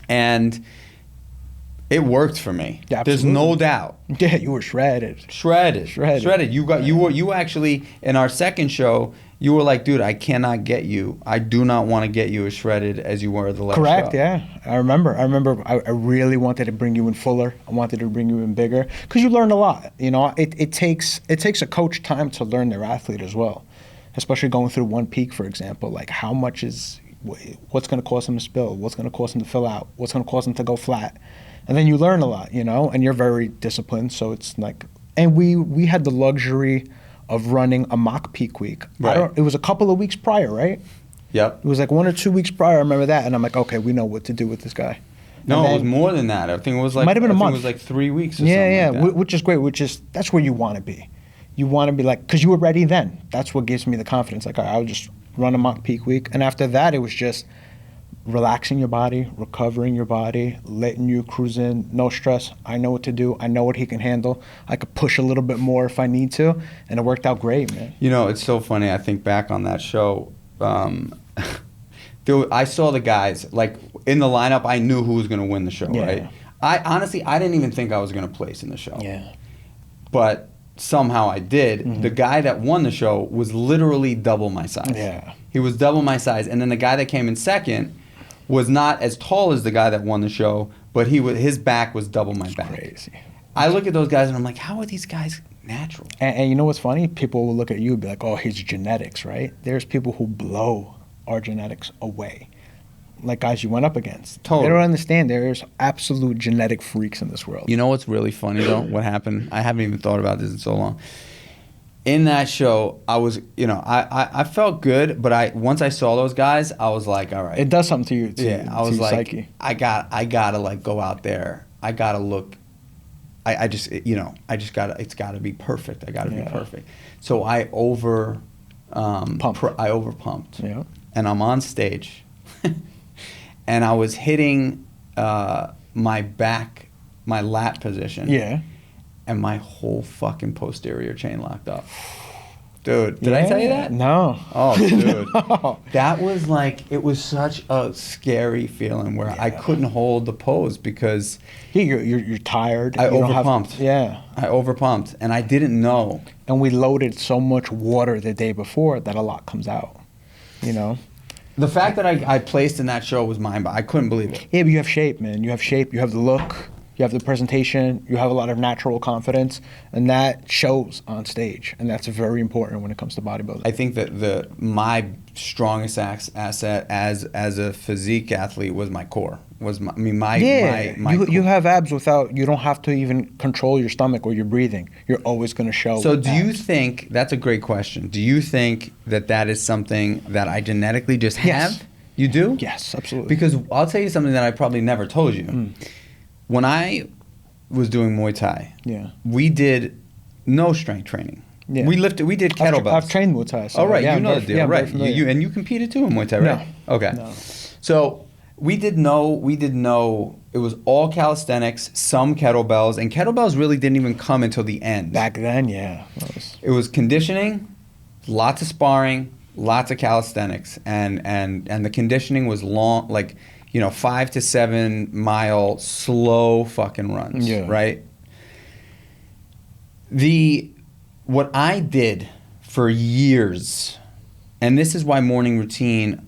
And it worked for me. Yeah, there's no doubt. Yeah, you were shredded. Shredded. You actually, in our second show, you were like, dude, I cannot get you. I do not want to get you as shredded as you were the last Correct, show. yeah. I remember I really wanted to bring you in fuller. I wanted to bring you in bigger. Because you learn a lot. It takes a coach time to learn their athlete as well. Especially going through one peak, for example. Like how much what's going to cause them to spill? What's going to cause them to fill out? What's going to cause them to go flat? And then you learn a lot, and you're very disciplined. So it's like, and we had the luxury of running a mock peak week. Right. It was a couple of weeks prior, right? Yep. It was like 1 or 2 weeks prior. I remember that, and I'm like, okay, we know what to do with this guy. No, it was more than that. I think it was like might have been a month. It was like 3 weeks. Or something like that. Which is great. That's where you want to be. You want to be like, because you were ready then. That's what gives me the confidence. Like, I'll just run a mock peak week, and after that, it was just relaxing your body, recovering your body, letting you cruise in, no stress. I know what to do. I know what he can handle. I could push a little bit more if I need to, and it worked out great, man. It's so funny. I think back on that show. I saw the guys, like, in the lineup. I knew who was going to win the show, right? I honestly didn't even think I was going to place in the show. Yeah. But somehow I did. Mm-hmm. The guy that won the show was literally double my size. Yeah. He was double my size. And then the guy that came in second was not as tall as the guy that won the show, but his back was double my back. Crazy. I look at those guys and I'm like, how are these guys natural? And you know what's funny? People will look at you and be like, oh, his genetics, right? There's people who blow our genetics away. Like guys you went up against. Totally. They don't understand there's absolute genetic freaks in this world. You know what's really funny though? What happened? I haven't even thought about this in so long. In that show, I was, I felt good, but once I saw those guys, I was like, all right. It does something to you, too. Yeah, I was like, psyche. I gotta like go out there. I gotta look. It's gotta be perfect. I gotta be perfect. So I overpumped. I overpumped. Yeah. And I'm on stage, and I was hitting my lat position. Yeah. And my whole fucking posterior chain locked up. Dude, did I tell you that? No. Oh, dude. No. That was like, it was such a scary feeling where I couldn't hold the pose because... You're tired. I overpumped. Yeah. I overpumped, and I didn't know. And we loaded so much water the day before that a lot comes out, The fact that I placed in that show was mind-boggling. I couldn't believe it. Yeah, but you have shape, man. You have shape. You have the look. You have the presentation, you have a lot of natural confidence, and that shows on stage, and that's very important when it comes to bodybuilding. I think that my strongest asset as a physique athlete was my core. My you have abs you don't have to even control your stomach or your breathing. You're always going to show. So do you abs. think, that's a great question, do you think that is something that I genetically just have? Yes. You do? Yes, absolutely. Because I'll tell you something that I probably never told you. When I was doing Muay Thai, we did no strength training. Yeah. We did kettlebells. I've trained Muay Thai. So right, you know the deal, right? And you competed too in Muay Thai, right? No. Okay. No. So we did no. It was all calisthenics, some kettlebells, and kettlebells really didn't even come until the end. Back then, It was conditioning, lots of sparring, lots of calisthenics, and the conditioning was long, like 5 to 7 mile slow fucking runs, right? What I did for years, and this is why morning routine,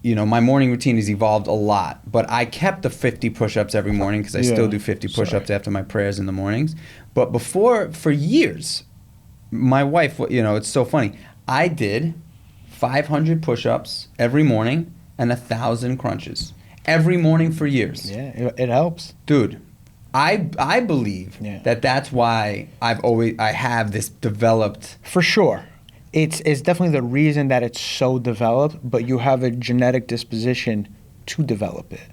my morning routine has evolved a lot, but I kept the 50 push-ups every morning because I still do 50 push-ups after my prayers in the mornings. But before, for years, my wife, it's so funny, I did 500 push-ups every morning and 1,000 crunches. Every morning for years. Yeah, it helps. Dude, I believe that's why I have this developed. For sure. It's definitely the reason that it's so developed, but you have a genetic disposition to develop it.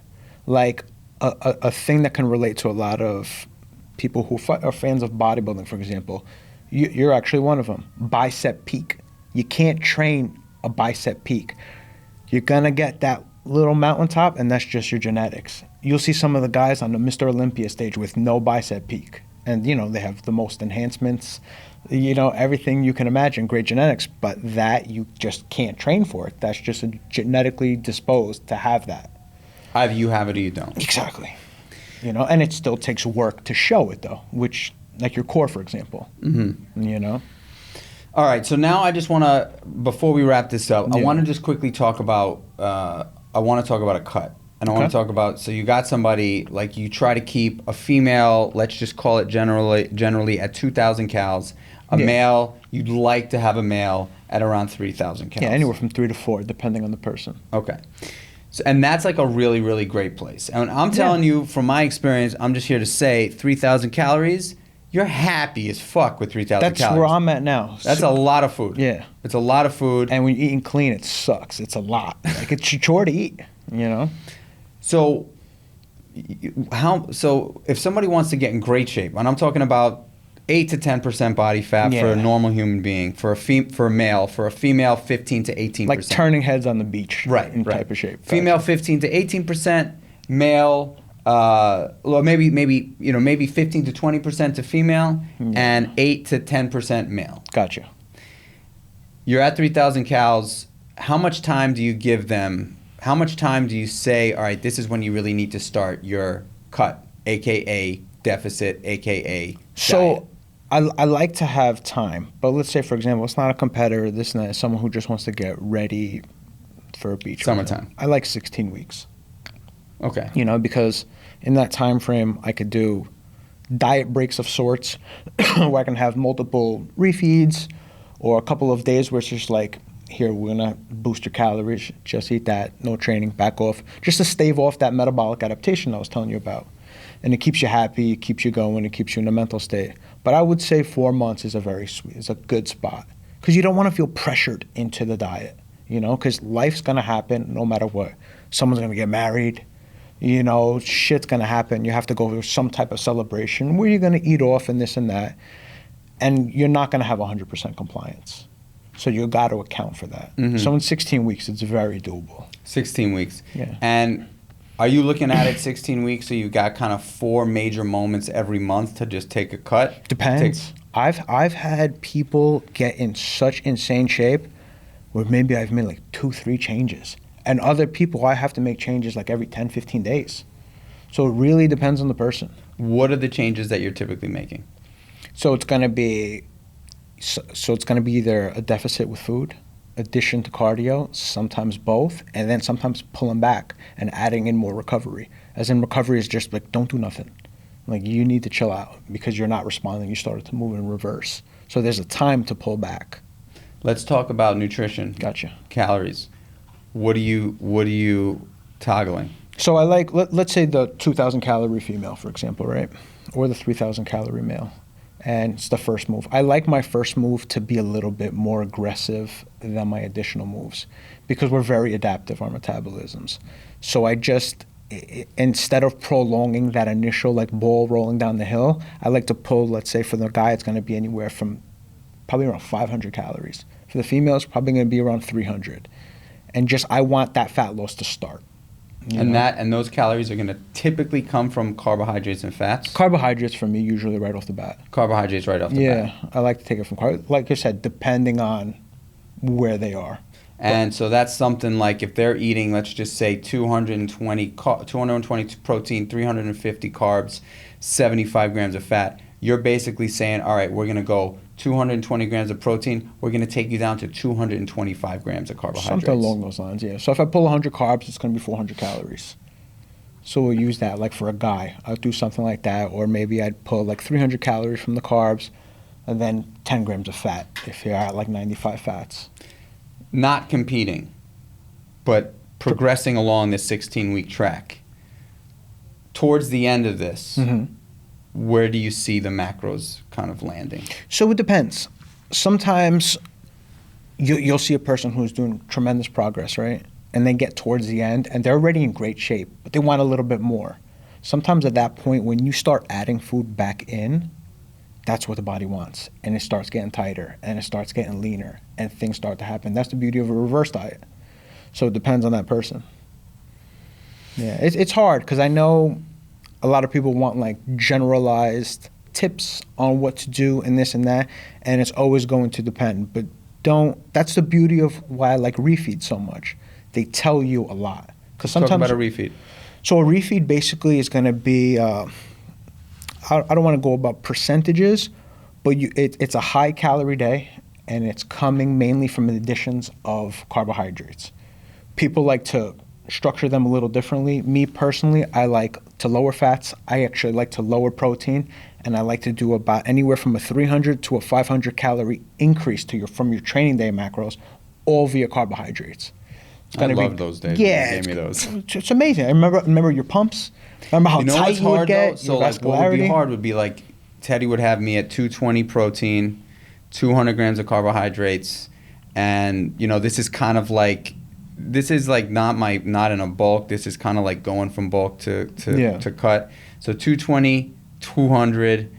Like a thing that can relate to a lot of people who are fans of bodybuilding, for example. You're actually one of them. Bicep peak. You can't train a bicep peak. You're going to get that little mountaintop, and that's just your genetics. You'll see some of the guys on the Mr. Olympia stage with no bicep peak. And, they have the most enhancements, everything you can imagine, great genetics, but that you just can't train for it. That's just genetically disposed to have that. Either you have it or you don't. Exactly. And it still takes work to show it, though, which, like your core, for example, All right, so now I just want to, before we wrap this up, I want to just quickly talk about, a cut. And I want to talk about, so you got somebody, like you try to keep a female, let's just call it generally at 2,000 cals. A male, you'd like to have a male at around 3,000 cals. Yeah, anywhere from 3 to 4, depending on the person. Okay. So, and that's like a really, really great place. And I'm telling you, from my experience, I'm just here to say 3,000 calories, you're happy as fuck with 3,000 calories. That's where I'm at now. That's a lot of food. Yeah. It's a lot of food. And when you're eating clean, it sucks. It's a lot. Like, it's a chore to eat, So, so if somebody wants to get in great shape, and I'm talking about 8 to 10% body fat for a normal human being, for a male, for a female 15 to 18%. Like turning heads on the beach, type of shape. Female 15 to 18%, male maybe 15 to 20% to female, and 8 to 10% male. Gotcha. You're at 3,000 cals. How much time do you give them? How much time do you say, all right, this is when you really need to start your cut, aka deficit, aka diet? So I like to have time, but let's say, for example, it's not a competitor, this and that, it's someone who just wants to get ready for a beach. Summertime. I like 16 weeks. Okay. Because in that time frame, I could do diet breaks of sorts where I can have multiple refeeds, or a couple of days where it's just like, here, we're going to boost your calories, just eat that, no training, back off, just to stave off that metabolic adaptation I was telling you about. And it keeps you happy, it keeps you going, it keeps you in a mental state. But I would say 4 months is a good spot, because you don't want to feel pressured into the diet, because life's going to happen no matter what. Someone's going to get married, shit's going to happen. You have to go through some type of celebration where you're going to eat off and this and that, and you're not going to have 100% compliance. So you got to account for that. Mm-hmm. So in 16 weeks, it's very doable. 16 weeks. Yeah. And are you looking at it 16 weeks, so you got kind of 4 major moments every month to just take a cut? Depends. I've had people get in such insane shape where maybe I've made like 2-3 changes. And other people, I have to make changes like every 10, 15 days. So it really depends on the person. What are the changes that you're typically making? So it's going to be either a deficit with food, addition to cardio, sometimes both, and then sometimes pulling back and adding in more recovery. As in, recovery is just like, don't do nothing. Like, you need to chill out because you're not responding. You started to move in reverse. So there's a time to pull back. Let's talk about nutrition. Gotcha. Calories. What are you toggling? So I like, let's say the 2,000 calorie female, for example, right? Or the 3,000 calorie male. And it's the first move. I like my first move to be a little bit more aggressive than my additional moves, because we're very adaptive, our metabolisms. So I just, instead of prolonging that initial like ball rolling down the hill, I like to pull, let's say for the guy, it's going to be anywhere from probably around 500 calories. For the female, it's probably going to be around 300. And just, I want that fat loss to start. And those calories are going to typically come from carbohydrates and fats? Carbohydrates for me, usually right off the bat. Carbohydrates right off the bat. Yeah, I like to take it from like I said, depending on where they are. And so that's something like if they're eating, let's just say 220 protein, 350 carbs, 75 grams of fat, you're basically saying, all right, we're going to go 220 grams of protein, we're going to take you down to 225 grams of carbohydrates. Something along those lines, yeah. So if I pull 100 carbs, it's going to be 400 calories. So we'll use that like for a guy. I'll do something like that. Or maybe I'd pull like 300 calories from the carbs and then 10 grams of fat if you're at like 95 fats. Not competing, but progressing along this 16-week track. Towards the end of this, where do you see the macros kind of landing? So it depends. Sometimes you'll see a person who's doing tremendous progress, right? And they get towards the end and they're already in great shape, but they want a little bit more. Sometimes at that point, when you start adding food back in, that's what the body wants. And it starts getting tighter, and it starts getting leaner, and things start to happen. That's the beauty of a reverse diet. So it depends on that person. Yeah, it's hard because I know a lot of people want like generalized tips on what to do and this and that, and it's always going to depend. But that's the beauty of why I like refeed so much. They tell you a lot. Because sometimes talk about a refeed. So a refeed basically is going to be, I don't want to go about percentages, but it's a high calorie day, and it's coming mainly from the additions of carbohydrates. People like to structure them a little differently. Me personally, I like to lower fats. I actually like to lower protein, and I like to do about anywhere from a 300 to a 500 calorie increase from your training day macros, all via carbohydrates. I love those days. Yeah, you gave me those. It's amazing. I remember your pumps. Remember how tight you would get. So like, what would be hard would be like Teddy would have me at 220 protein, 200 grams of carbohydrates, and this is kind of like. This is like not in a bulk. This is kind of like going from bulk to cut. So 220, 200,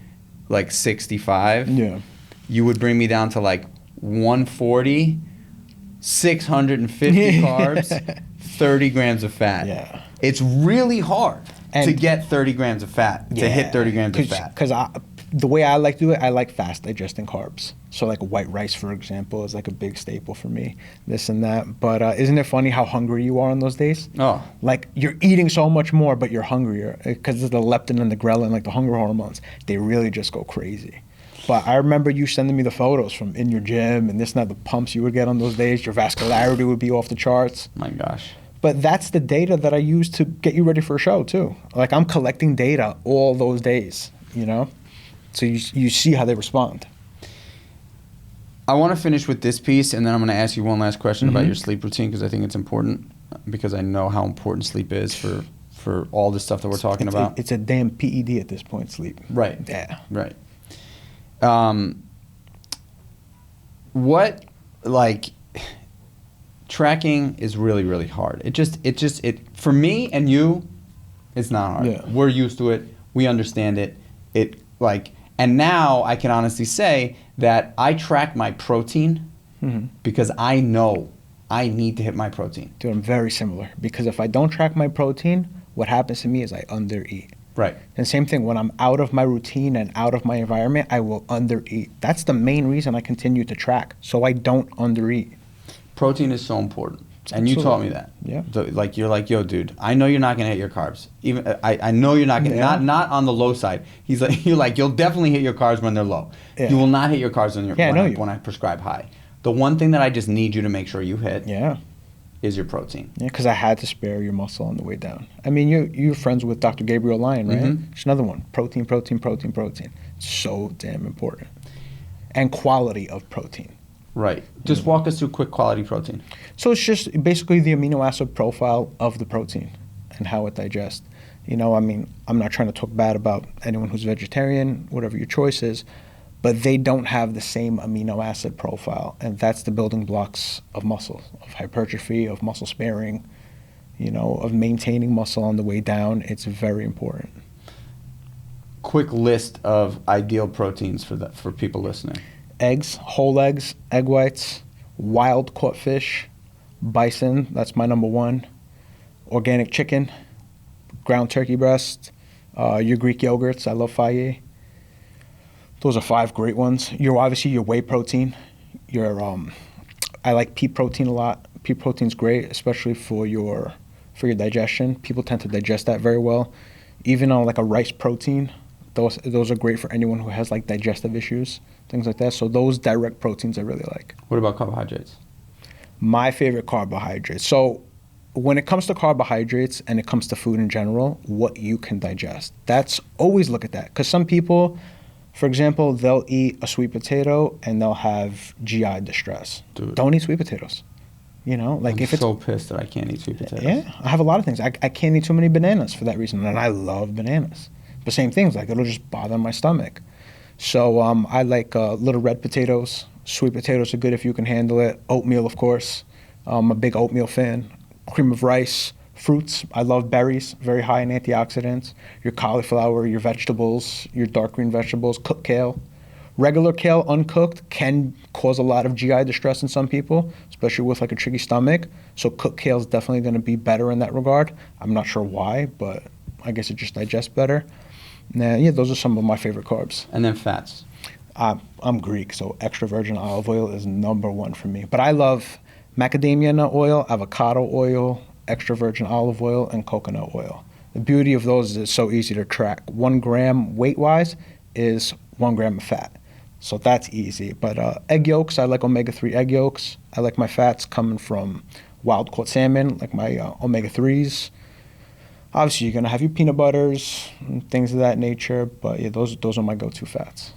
like 65. Yeah. You would bring me down to like 140, 650 carbs, 30 grams of fat. Yeah. It's really hard to get 30 grams of fat, to hit 30 grams of fat. Because the way I like to do it, I like fast digesting carbs. So like white rice, for example, is like a big staple for me, this and that. But isn't it funny how hungry you are on those days? Oh. Like you're eating so much more, but you're hungrier because of the leptin and the ghrelin, like the hunger hormones. They really just go crazy. But I remember you sending me the photos from in your gym and this and that, the pumps you would get on those days. Your vascularity would be off the charts. My gosh. But that's the data that I use to get you ready for a show too. Like I'm collecting data all those days, So you see how they respond. I want to finish with this piece, and then I'm going to ask you one last question about your sleep routine, because I think it's important, because I know how important sleep is for all this stuff that we're talking about. It's a damn PED at this point, sleep. Right. Yeah. Right. Tracking is really, really hard. It for me and you, it's not hard. Yeah. We're used to it. We understand it. And now I can honestly say that I track my protein because I know I need to hit my protein. Dude, I'm very similar, because if I don't track my protein, what happens to me is I undereat. Right. And same thing, when I'm out of my routine and out of my environment, I will undereat. That's the main reason I continue to track, so I don't undereat. Protein is so important. And you taught me that. Yeah. You're like, yo, dude, I know you're not gonna hit your carbs. Even I know you're not gonna not on the low side. You're like, you'll definitely hit your carbs when they're low. Yeah. You will not hit your carbs when I prescribe high. The one thing that I just need you to make sure you hit is your protein. Yeah, because I had to spare your muscle on the way down. I mean, you're friends with Dr. Gabriel Lyon, right? Mm-hmm. It's another one. Protein. It's so damn important. And quality of protein. Right. Just walk us through quick quality protein. So it's just basically the amino acid profile of the protein and how it digests. I mean, I'm not trying to talk bad about anyone who's vegetarian, whatever your choice is, but they don't have the same amino acid profile. And that's the building blocks of muscle, of hypertrophy, of muscle sparing, of maintaining muscle on the way down. It's very important. Quick list of ideal proteins for people listening. Eggs, whole eggs, egg whites, wild caught fish, bison, that's my number one, organic chicken, ground turkey breast, your Greek yogurts, I love Fage. Those are 5 great ones. Obviously your whey protein. I like pea protein a lot. Pea protein's great, especially for your digestion. People tend to digest that very well. Even on like a rice protein, those are great for anyone who has like digestive issues, things like that. So those direct proteins I really like. What about carbohydrates? My favorite carbohydrates. So when it comes to carbohydrates and it comes to food in general, what you can digest. Always look at that. Because some people, for example, they'll eat a sweet potato and they'll have GI distress. Dude. Don't eat sweet potatoes. I'm so pissed that I can't eat sweet potatoes. Yeah, I have a lot of things. I can't eat too many bananas for that reason, and I love bananas. But same things, like it'll just bother my stomach. So I like little red potatoes. Sweet potatoes are good if you can handle it. Oatmeal, of course. I'm a big oatmeal fan. Cream of rice. Fruits. I love berries, very high in antioxidants. Your cauliflower, your vegetables, your dark green vegetables, cooked kale. Regular kale uncooked can cause a lot of GI distress in some people, especially with like a tricky stomach. So cooked kale is definitely going to be better in that regard. I'm not sure why, but I guess it just digests better. Yeah, those are some of my favorite carbs. And then fats. I'm Greek, so extra virgin olive oil is number one for me. But I love macadamia nut oil, avocado oil, extra virgin olive oil, and coconut oil. The beauty of those is it's so easy to track. 1 gram weight-wise is 1 gram of fat. So that's easy. But egg yolks, I like omega-3 egg yolks. I like my fats coming from wild-caught salmon, like my omega-3s. Obviously, you're going to have your peanut butters and things of that nature. But yeah, those are my go-to fats.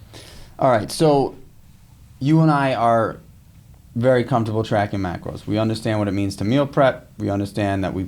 All right, so you and I are very comfortable tracking macros. We understand what it means to meal prep. We understand that we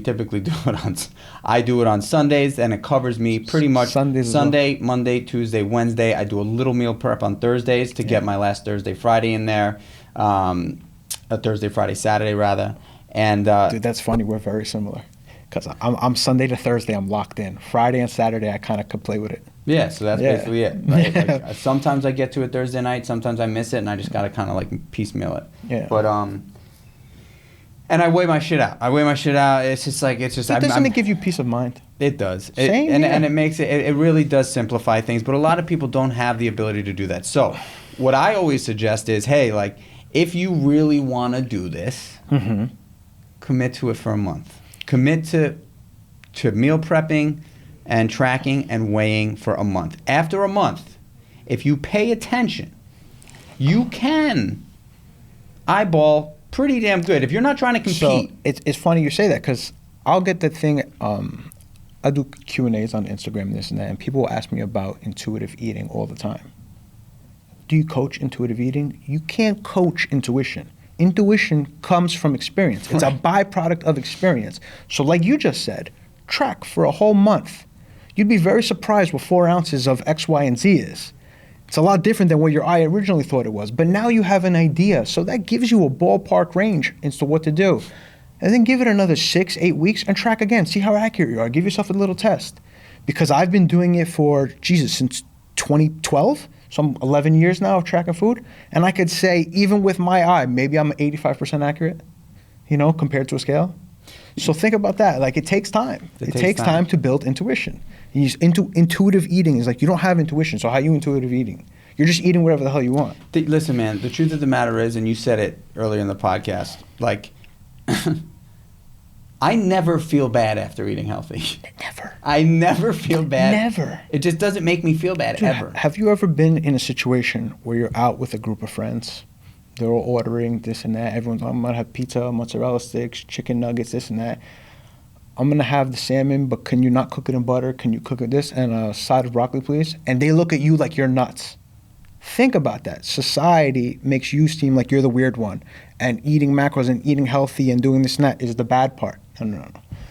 typically do it on. I do it on Sundays, and it covers me pretty much Sunday, Monday, Tuesday, Wednesday. I do a little meal prep on Thursdays to get my last Thursday, Friday in there. A Thursday, Friday, Saturday rather. And dude, that's funny. We're very similar. Because I'm Sunday to Thursday, I'm locked in. Friday and Saturday, I kind of could play with it. Yeah, so that's basically it. Right? Like, sometimes I get to it Thursday night, sometimes I miss it, and I just got to kind of like piecemeal it. Yeah. But, and I weigh my shit out. It's just like, Doesn't it give you peace of mind? It does. Same, and it makes it really does simplify things, but a lot of people don't have the ability to do that. So what I always suggest is, hey, like, if you really want to do this, commit to it for a month. Commit to meal prepping and tracking and weighing for a month. After a month, if you pay attention, you can eyeball pretty damn good. If you're not trying to compete. So it's funny you say that because I'll get the thing, I do Q&As on Instagram and this and that, and people will ask me about intuitive eating all the time. Do you coach intuitive eating? You can't coach intuition. Intuition comes from experience. It's a byproduct of experience. So like you just said, track for a whole month. You'd be very surprised what 4 ounces of X, Y, and Z is. It's a lot different than what your eye originally thought it was. But now you have an idea. So that gives you a ballpark range as to what to do. And then give it another 6, 8 weeks and track again. See how accurate you are. Give yourself a little test. Because I've been doing it for, since 2012. So I'm 11 years now of tracking food. And I could say, even with my eye, maybe I'm 85% accurate, compared to a scale. So think about that. Like, it takes time. It takes time to build intuition. Intuitive eating is like, you don't have intuition. So how are you intuitive eating? You're just eating whatever the hell you want. Listen, man, the truth of the matter is, and you said it earlier in the podcast, like, I never feel bad after eating healthy. Never. I never feel bad. Never. It just doesn't make me feel bad, ever. Have you ever been in a situation where you're out with a group of friends? They're all ordering this and that. Everyone's, I'm going to have pizza, mozzarella sticks, chicken nuggets, this and that. I'm going to have the salmon, but can you not cook it in butter? Can you cook it this? And a side of broccoli, please? And they look at you like you're nuts. Think about that. Society makes you seem like you're the weird one. And eating macros and eating healthy and doing this and that is the bad part. No.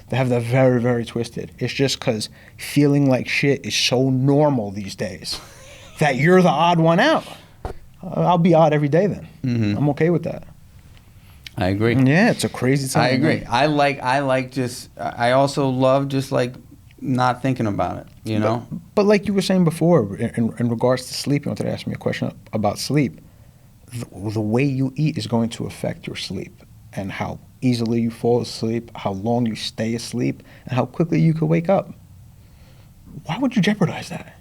They have that very, very twisted. It's just because feeling like shit is so normal these days that you're the odd one out. I'll be odd every day then. Mm-hmm. I'm okay with that. I agree. Yeah, it's a crazy time. I agree. I also love just like not thinking about it, But like you were saying before, in regards to sleep, you wanted to ask me a question about sleep. The way you eat is going to affect your sleep and how easily you fall asleep, how long you stay asleep, and how quickly you could wake up. Why would you jeopardize that?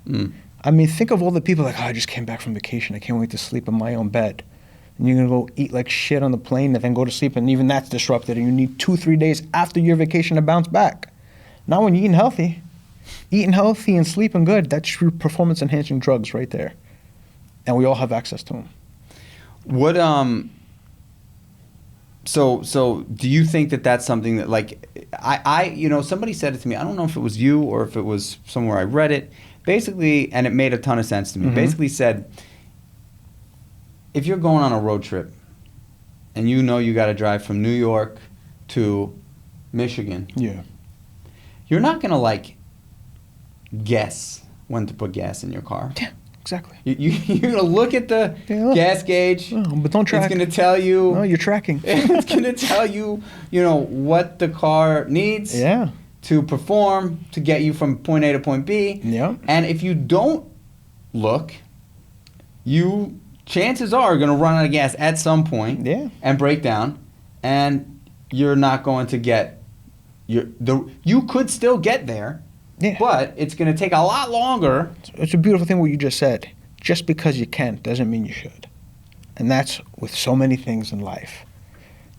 I mean, think of all the people like, I just came back from vacation. I can't wait to sleep in my own bed. And you're going to go eat like shit on the plane and then go to sleep, and even that's disrupted. And you need 2-3 days after your vacation to bounce back. Not when you're eating healthy. Eating healthy and sleeping good, that's your performance-enhancing drugs right there. And we all have access to them. What, So do you think that that's something that, like, somebody said it to me. I don't know if it was you or if it was somewhere I read it. Basically, and it made a ton of sense to me. Basically said, if you're going on a road trip and you got to drive from New York to Michigan, you're not going to, like, guess when to put gas in your car. Yeah. Exactly. You're going to look at the gas gauge. Oh, but don't track. It's going to tell you. No, you're tracking. It's going to tell you, what the car needs to perform to get you from point A to point B. Yeah. And if you don't look, chances are going to run out of gas at some point and break down, and you're not going to get you could still get there, but it's going to take a lot longer. It's a beautiful thing what you just said. Just because you can doesn't mean you should. And that's with so many things in life.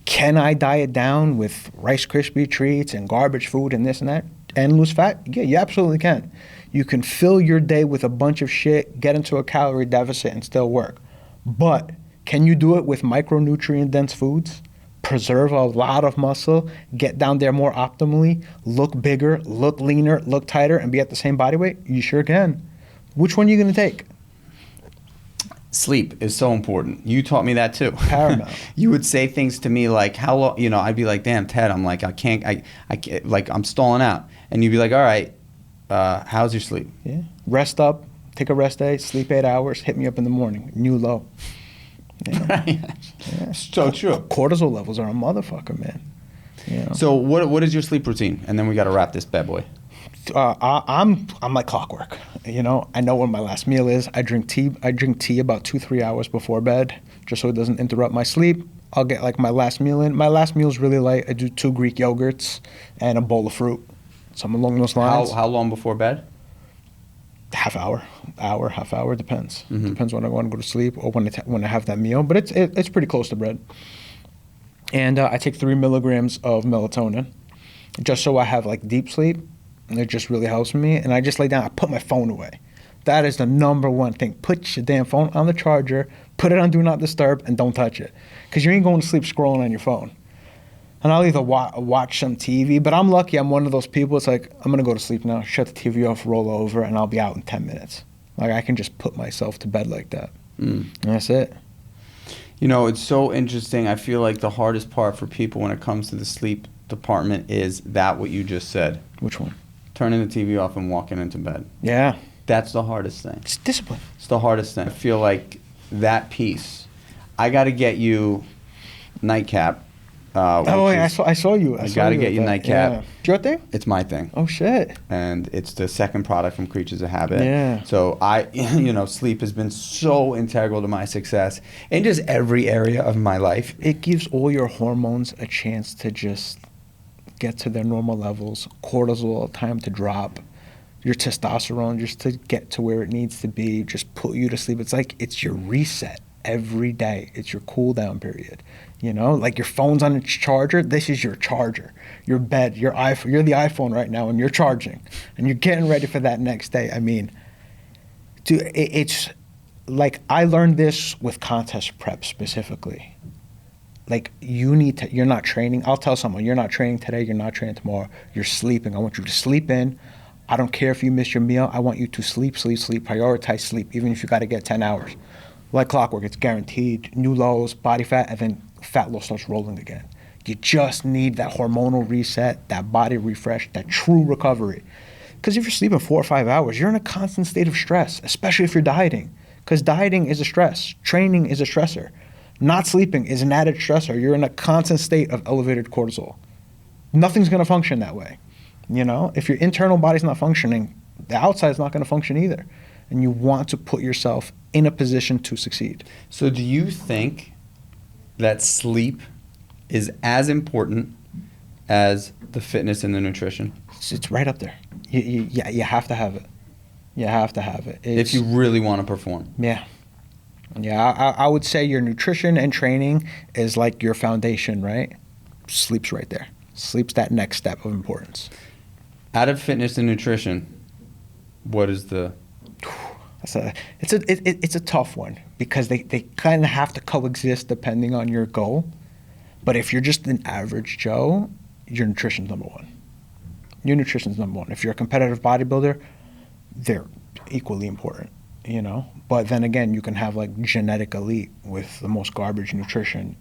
Can I diet down with Rice Krispie treats and garbage food and this and that and lose fat? Yeah, you absolutely can. You can fill your day with a bunch of shit, get into a calorie deficit, and still work. But can you do it with micronutrient-dense foods? Preserve a lot of muscle, get down there more optimally, look bigger, look leaner, look tighter, and be at the same body weight? You sure can. Which one are you going to take? Sleep is so important. You taught me that too. Paramount. You would say things to me like, "How long?" You know, I'd be like, "Damn, Ted, I'm like, I can't, like, I'm stalling out." And you'd be like, "All right, how's your sleep?" Yeah. Rest up, take a rest day, sleep 8 hours, hit me up in the morning, new low. Yeah. So true. Cortisol levels are a motherfucker, man. You know? So what is your sleep routine? And then we got to wrap this bad boy. I'm like clockwork. You know, I know when my last meal is. I drink tea about 2-3 hours before bed, just so it doesn't interrupt my sleep. I'll get like my last meal in. My last meal is really light. I do 2 Greek yogurts and a bowl of fruit. Something along those lines. How long before bed? Half hour, depends. Mm-hmm. Depends when I want to go to sleep or when I have that meal. But it's pretty close to bread. And I take 3 milligrams of melatonin, just so I have like deep sleep. And it just really helps me. And I just lay down. I put my phone away. That is the number one thing. Put your damn phone on the charger. Put it on Do Not Disturb and don't touch it, because you ain't going to sleep scrolling on your phone. And I'll either watch some TV, but I'm lucky. I'm one of those people. It's like, I'm going to go to sleep now, shut the TV off, roll over, and I'll be out in 10 minutes. Like, I can just put myself to bed like that. And that's it. You know, it's so interesting. I feel like the hardest part for people when it comes to the sleep department is that what you just said. Which one? Turning the TV off and walking into bed. Yeah. That's the hardest thing. It's discipline. It's the hardest thing. I feel like that piece. I got to get you nightcap. I saw you. I got to get you nightcap. Yeah. Your thing? It's my thing. Oh, shit. And it's the second product from Creatures of Habit. Yeah. So sleep has been so integral to my success in just every area of my life. It gives all your hormones a chance to just get to their normal levels. Cortisol, time to drop. Your testosterone, just to get to where it needs to be, just put you to sleep. It's like it's your reset every day. It's your cool down period. You know, like your phone's on its charger. This is your charger. Your bed, your iPhone. You're the iPhone right now, and you're charging, and you're getting ready for that next day. I mean, dude, it's like I learned this with contest prep specifically. Like you're not training. I'll tell someone, you're not training today. You're not training tomorrow. You're sleeping. I want you to sleep in. I don't care if you miss your meal. I want you to sleep. Prioritize sleep, even if you got to get 10 hours. Like clockwork, it's guaranteed. New lows, body fat, and then fat loss starts rolling again. You just need that hormonal reset, that body refresh, that true recovery. Because if you're sleeping 4 or 5 hours, you're in a constant state of stress, especially if you're dieting. Because dieting is a stress. Training is a stressor. Not sleeping is an added stressor. You're in a constant state of elevated cortisol. Nothing's going to function that way. You know, if your internal body's not functioning, the outside's not going to function either. And you want to put yourself in a position to succeed. So do you think that sleep is as important as the fitness and the nutrition? It's right up there. You have to have it. You have to have it. If you really want to perform. Yeah. Yeah, I would say your nutrition and training is like your foundation, right? Sleep's right there. Sleep's that next step of importance. Out of fitness and nutrition, what is the... It's a tough one because they kind of have to coexist depending on your goal. But if you're just an average Joe, your nutrition's number one. Your nutrition's number one. If you're a competitive bodybuilder, they're equally important, you know? But then again, you can have like genetic elite with the most garbage nutrition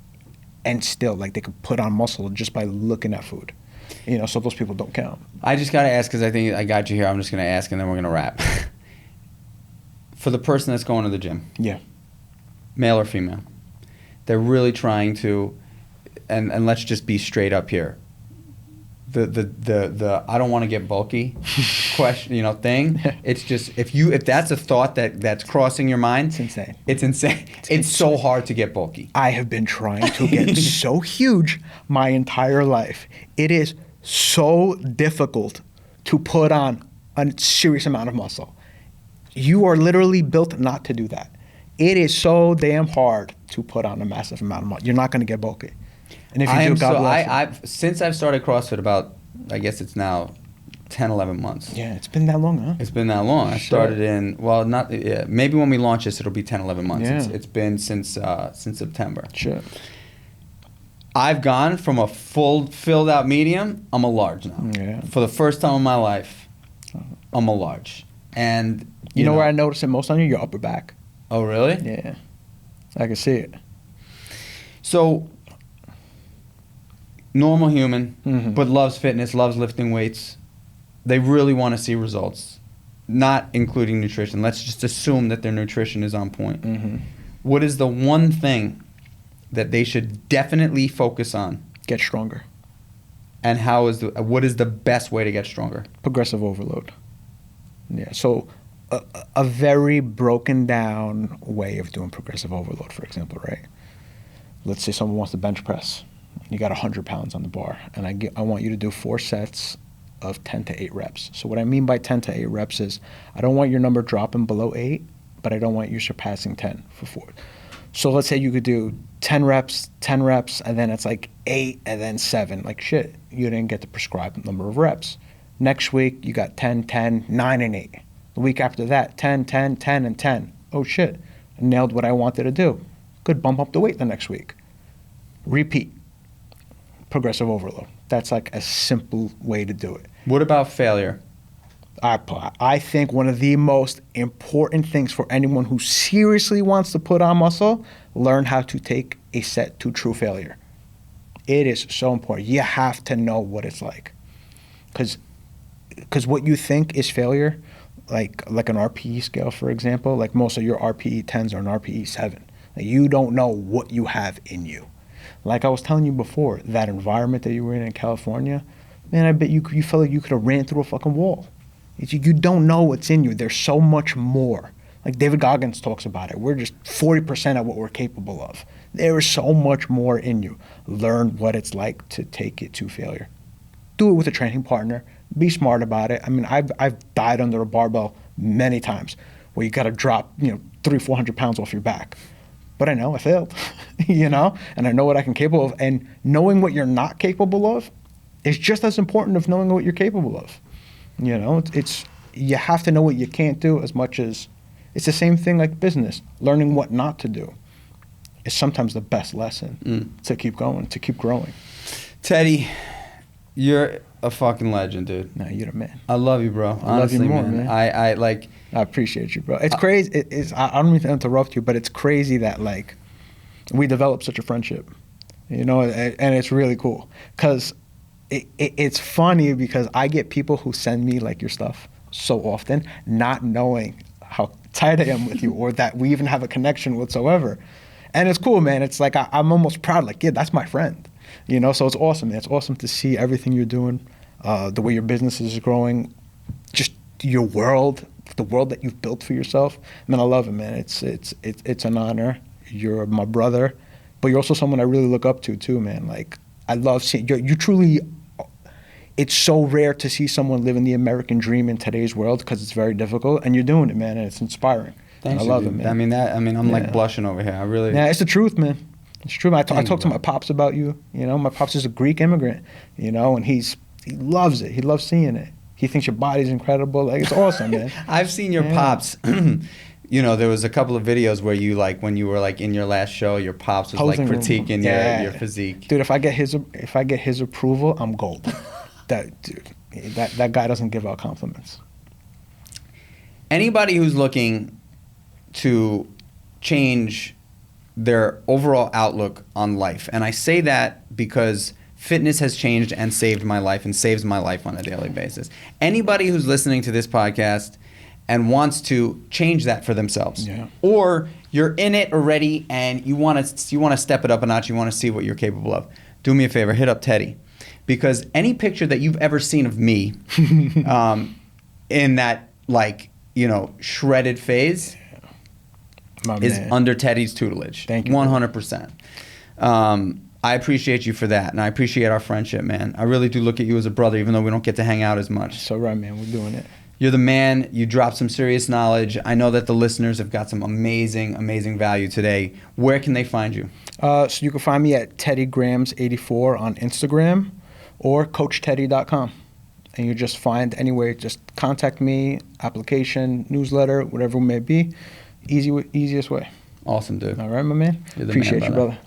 and still like they could put on muscle just by looking at food. You know, so those people don't count. I just got to ask because I think I got you here. I'm just going to ask and then we're going to wrap. For the person that's going to the gym. Yeah. Male or female. They're really trying to, and let's just be straight up here. the I don't want to get bulky question, thing. It's just if that's a thought that's crossing your mind, It's insane. It's insane. It's so hard to get bulky. I have been trying to get so huge my entire life. It is so difficult to put on a serious amount of muscle. You are literally built not to do that. It is so damn hard to put on a massive amount of muscle. You're not going to get bulky. And if you do, God bless you. I've since I've started CrossFit about, I guess it's now 10, 11 months. Yeah, it's been that long, huh? It's been that long. I started maybe when we launch this, it'll be 10, 11 months. Yeah. It's been since September. Sure. I've gone from a filled out medium, I'm a large now. Yeah. For the first time in my life, I'm a large. And You know where I notice it most on you? Your upper back. Oh, really? Yeah. I can see it. So, normal human, Mhm. but loves fitness, loves lifting weights. They really want to see results, not including nutrition. Let's just assume that their nutrition is on point. Mm-hmm. What is the one thing that they should definitely focus on? Get stronger. And what is the best way to get stronger? Progressive overload. Yeah, so a very broken down way of doing progressive overload, for example, right? Let's say someone wants to bench press. You got 100 pounds on the bar, and I want you to do 4 sets of 10 to 8 reps. So what I mean by 10 to 8 reps is I don't want your number dropping below 8, but I don't want you surpassing 10 for 4. So let's say you could do 10 reps, and then it's like 8, and then 7. Like shit, you didn't get the prescribed number of reps. Next week, you got 10, 10, 9, and 8. The week after that, 10, 10, 10, and 10. Oh shit, I nailed what I wanted to do. Good, bump up the weight the next week. Repeat. Progressive overload. That's like a simple way to do it. What about failure? I think one of the most important things for anyone who seriously wants to put on muscle, learn how to take a set to true failure. It is so important. You have to know what it's like. Because what you think is failure, like an RPE scale, for example, like most of your RPE 10s are an RPE 7. Like you don't know what you have in you. Like I was telling you before, that environment that you were in California, man, I bet you felt like you could have ran through a fucking wall. You don't know what's in you. There's so much more. Like David Goggins talks about it. We're just 40% of what we're capable of. There is so much more in you. Learn what it's like to take it to failure. Do it with a training partner. Be smart about it. I mean, I've died under a barbell many times where you got to drop, 300-400 pounds off your back. But I know I failed, and I know what I can capable of. And knowing what you're not capable of is just as important as knowing what you're capable of. You have to know what you can't do as much as it's the same thing like business. Learning what not to do is sometimes the best lesson to keep going, to keep growing. Teddy, you're a fucking legend, dude. No, you're the man. I love you, bro. I love you more, man. I like. I appreciate you, bro. It's crazy. I don't mean to interrupt you, but it's crazy that like we developed such a friendship, and it's really cool because it's funny because I get people who send me like your stuff so often, not knowing how tight I am with you or that we even have a connection whatsoever, and it's cool, man. It's like I'm almost proud, like yeah, that's my friend, So it's awesome, man. It's awesome to see everything you're doing, the way your business is growing, just your world. The world that you've built for yourself, man, I love it, man. It's an honor. You're my brother, but you're also someone I really look up to too, man. Like I love seeing you. Truly, it's so rare to see someone living the American dream in today's world because it's very difficult, and you're doing it, man, and it's inspiring. Thanks, I love dude. it, man. I'm like blushing over here. I really. Yeah, it's the truth, man. It's true. I talk to my pops about you. My pops is a Greek immigrant. And he loves it. He loves seeing it. He thinks your body's incredible. Like it's awesome, man. I've seen your pops. There was a couple of videos where you like when you were like in your last show, your pops was Posing like critiquing your physique. Dude, if I get his approval, I'm gold. That guy doesn't give out compliments. Anybody who's looking to change their overall outlook on life, and I say that because fitness has changed and saved my life and saves my life on a daily basis. Anybody who's listening to this podcast and wants to change that for themselves, or you're in it already and you want to step it up a notch, you want to see what you're capable of, do me a favor, hit up Teddy. because any picture that you've ever seen of me in that, like, you know, shredded phase is under Teddy's tutelage. Thank you. 100%. I appreciate you for that, and I appreciate our friendship, man. I really do look at you as a brother, even though we don't get to hang out as much. So right, man, we're doing it. You're the man. You dropped some serious knowledge. I know that the listeners have got some amazing, amazing value today. Where can they find you? So you can find me at TeddyGrams84 on Instagram or CoachTeddy.com. And you just find anywhere, just contact me, application, newsletter, whatever it may be. Easiest way. Awesome, dude. All right, my man. You're the Appreciate man, you, brother.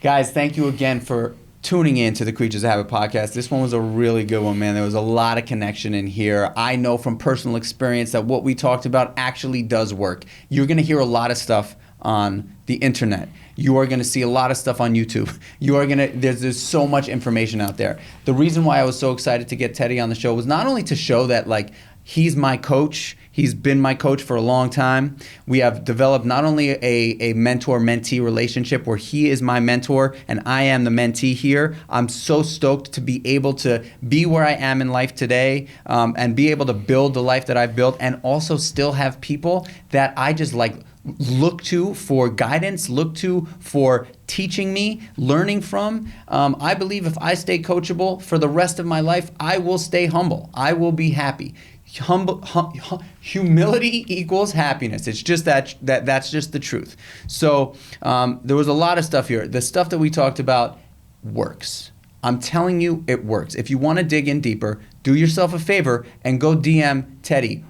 Guys, thank you again for tuning in to the Creatures of Habit podcast. This one was a really good one, man. There was a lot of connection in here. I know from personal experience that what we talked about actually does work. You're going to hear a lot of stuff on the internet. You are going to see a lot of stuff on YouTube. You are going to, there's so much information out there. The reason why I was so excited to get Teddy on the show was not only to show that, like, he's my coach. He's been my coach for a long time. We have developed not only a mentor-mentee relationship where he is my mentor and I am the mentee here. I'm so stoked to be able to be where I am in life today, and be able to build the life that I've built, and also still have people that I just like look to for guidance, look to for teaching me, learning from. I believe if I stay coachable for the rest of my life, I will stay humble. I will be happy. Humility equals happiness. It's just that's just the truth. So there was a lot of stuff here. The stuff that we talked about works. I'm telling you, it works. If you want to dig in deeper, do yourself a favor and go DM Teddy.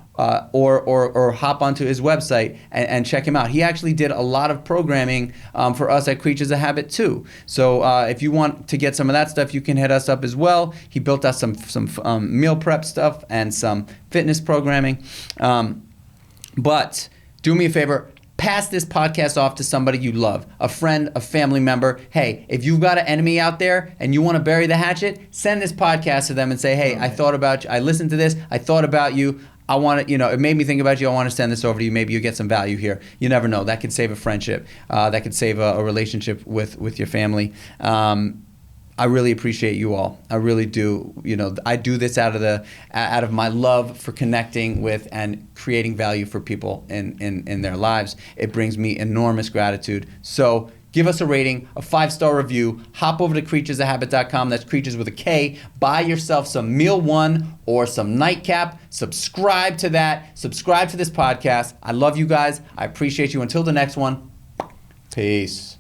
Or hop onto his website and check him out. He actually did a lot of programming for us at Creatures of Habit too. So if you want to get some of that stuff, you can hit us up as well. He built us some meal prep stuff and some fitness programming. But do me a favor. Pass this podcast off to somebody you love, a friend, a family member. Hey, if you've got an enemy out there and you want to bury the hatchet, send this podcast to them and say, hey, I thought about you. I listened to this. I thought about you. I want to, it made me think about you. I want to send this over to you. Maybe you get some value here. You never know. That could save a friendship. That could save a relationship with your family. I really appreciate you all. I really do. I do this out of my love for connecting with and creating value for people in their lives. It brings me enormous gratitude. So give us a rating, a 5-star review. Hop over to creaturesofhabit.com. That's creatures with a K. Buy yourself some Meal One or some Nightcap. Subscribe to that. Subscribe to this podcast. I love you guys. I appreciate you. Until the next one, peace.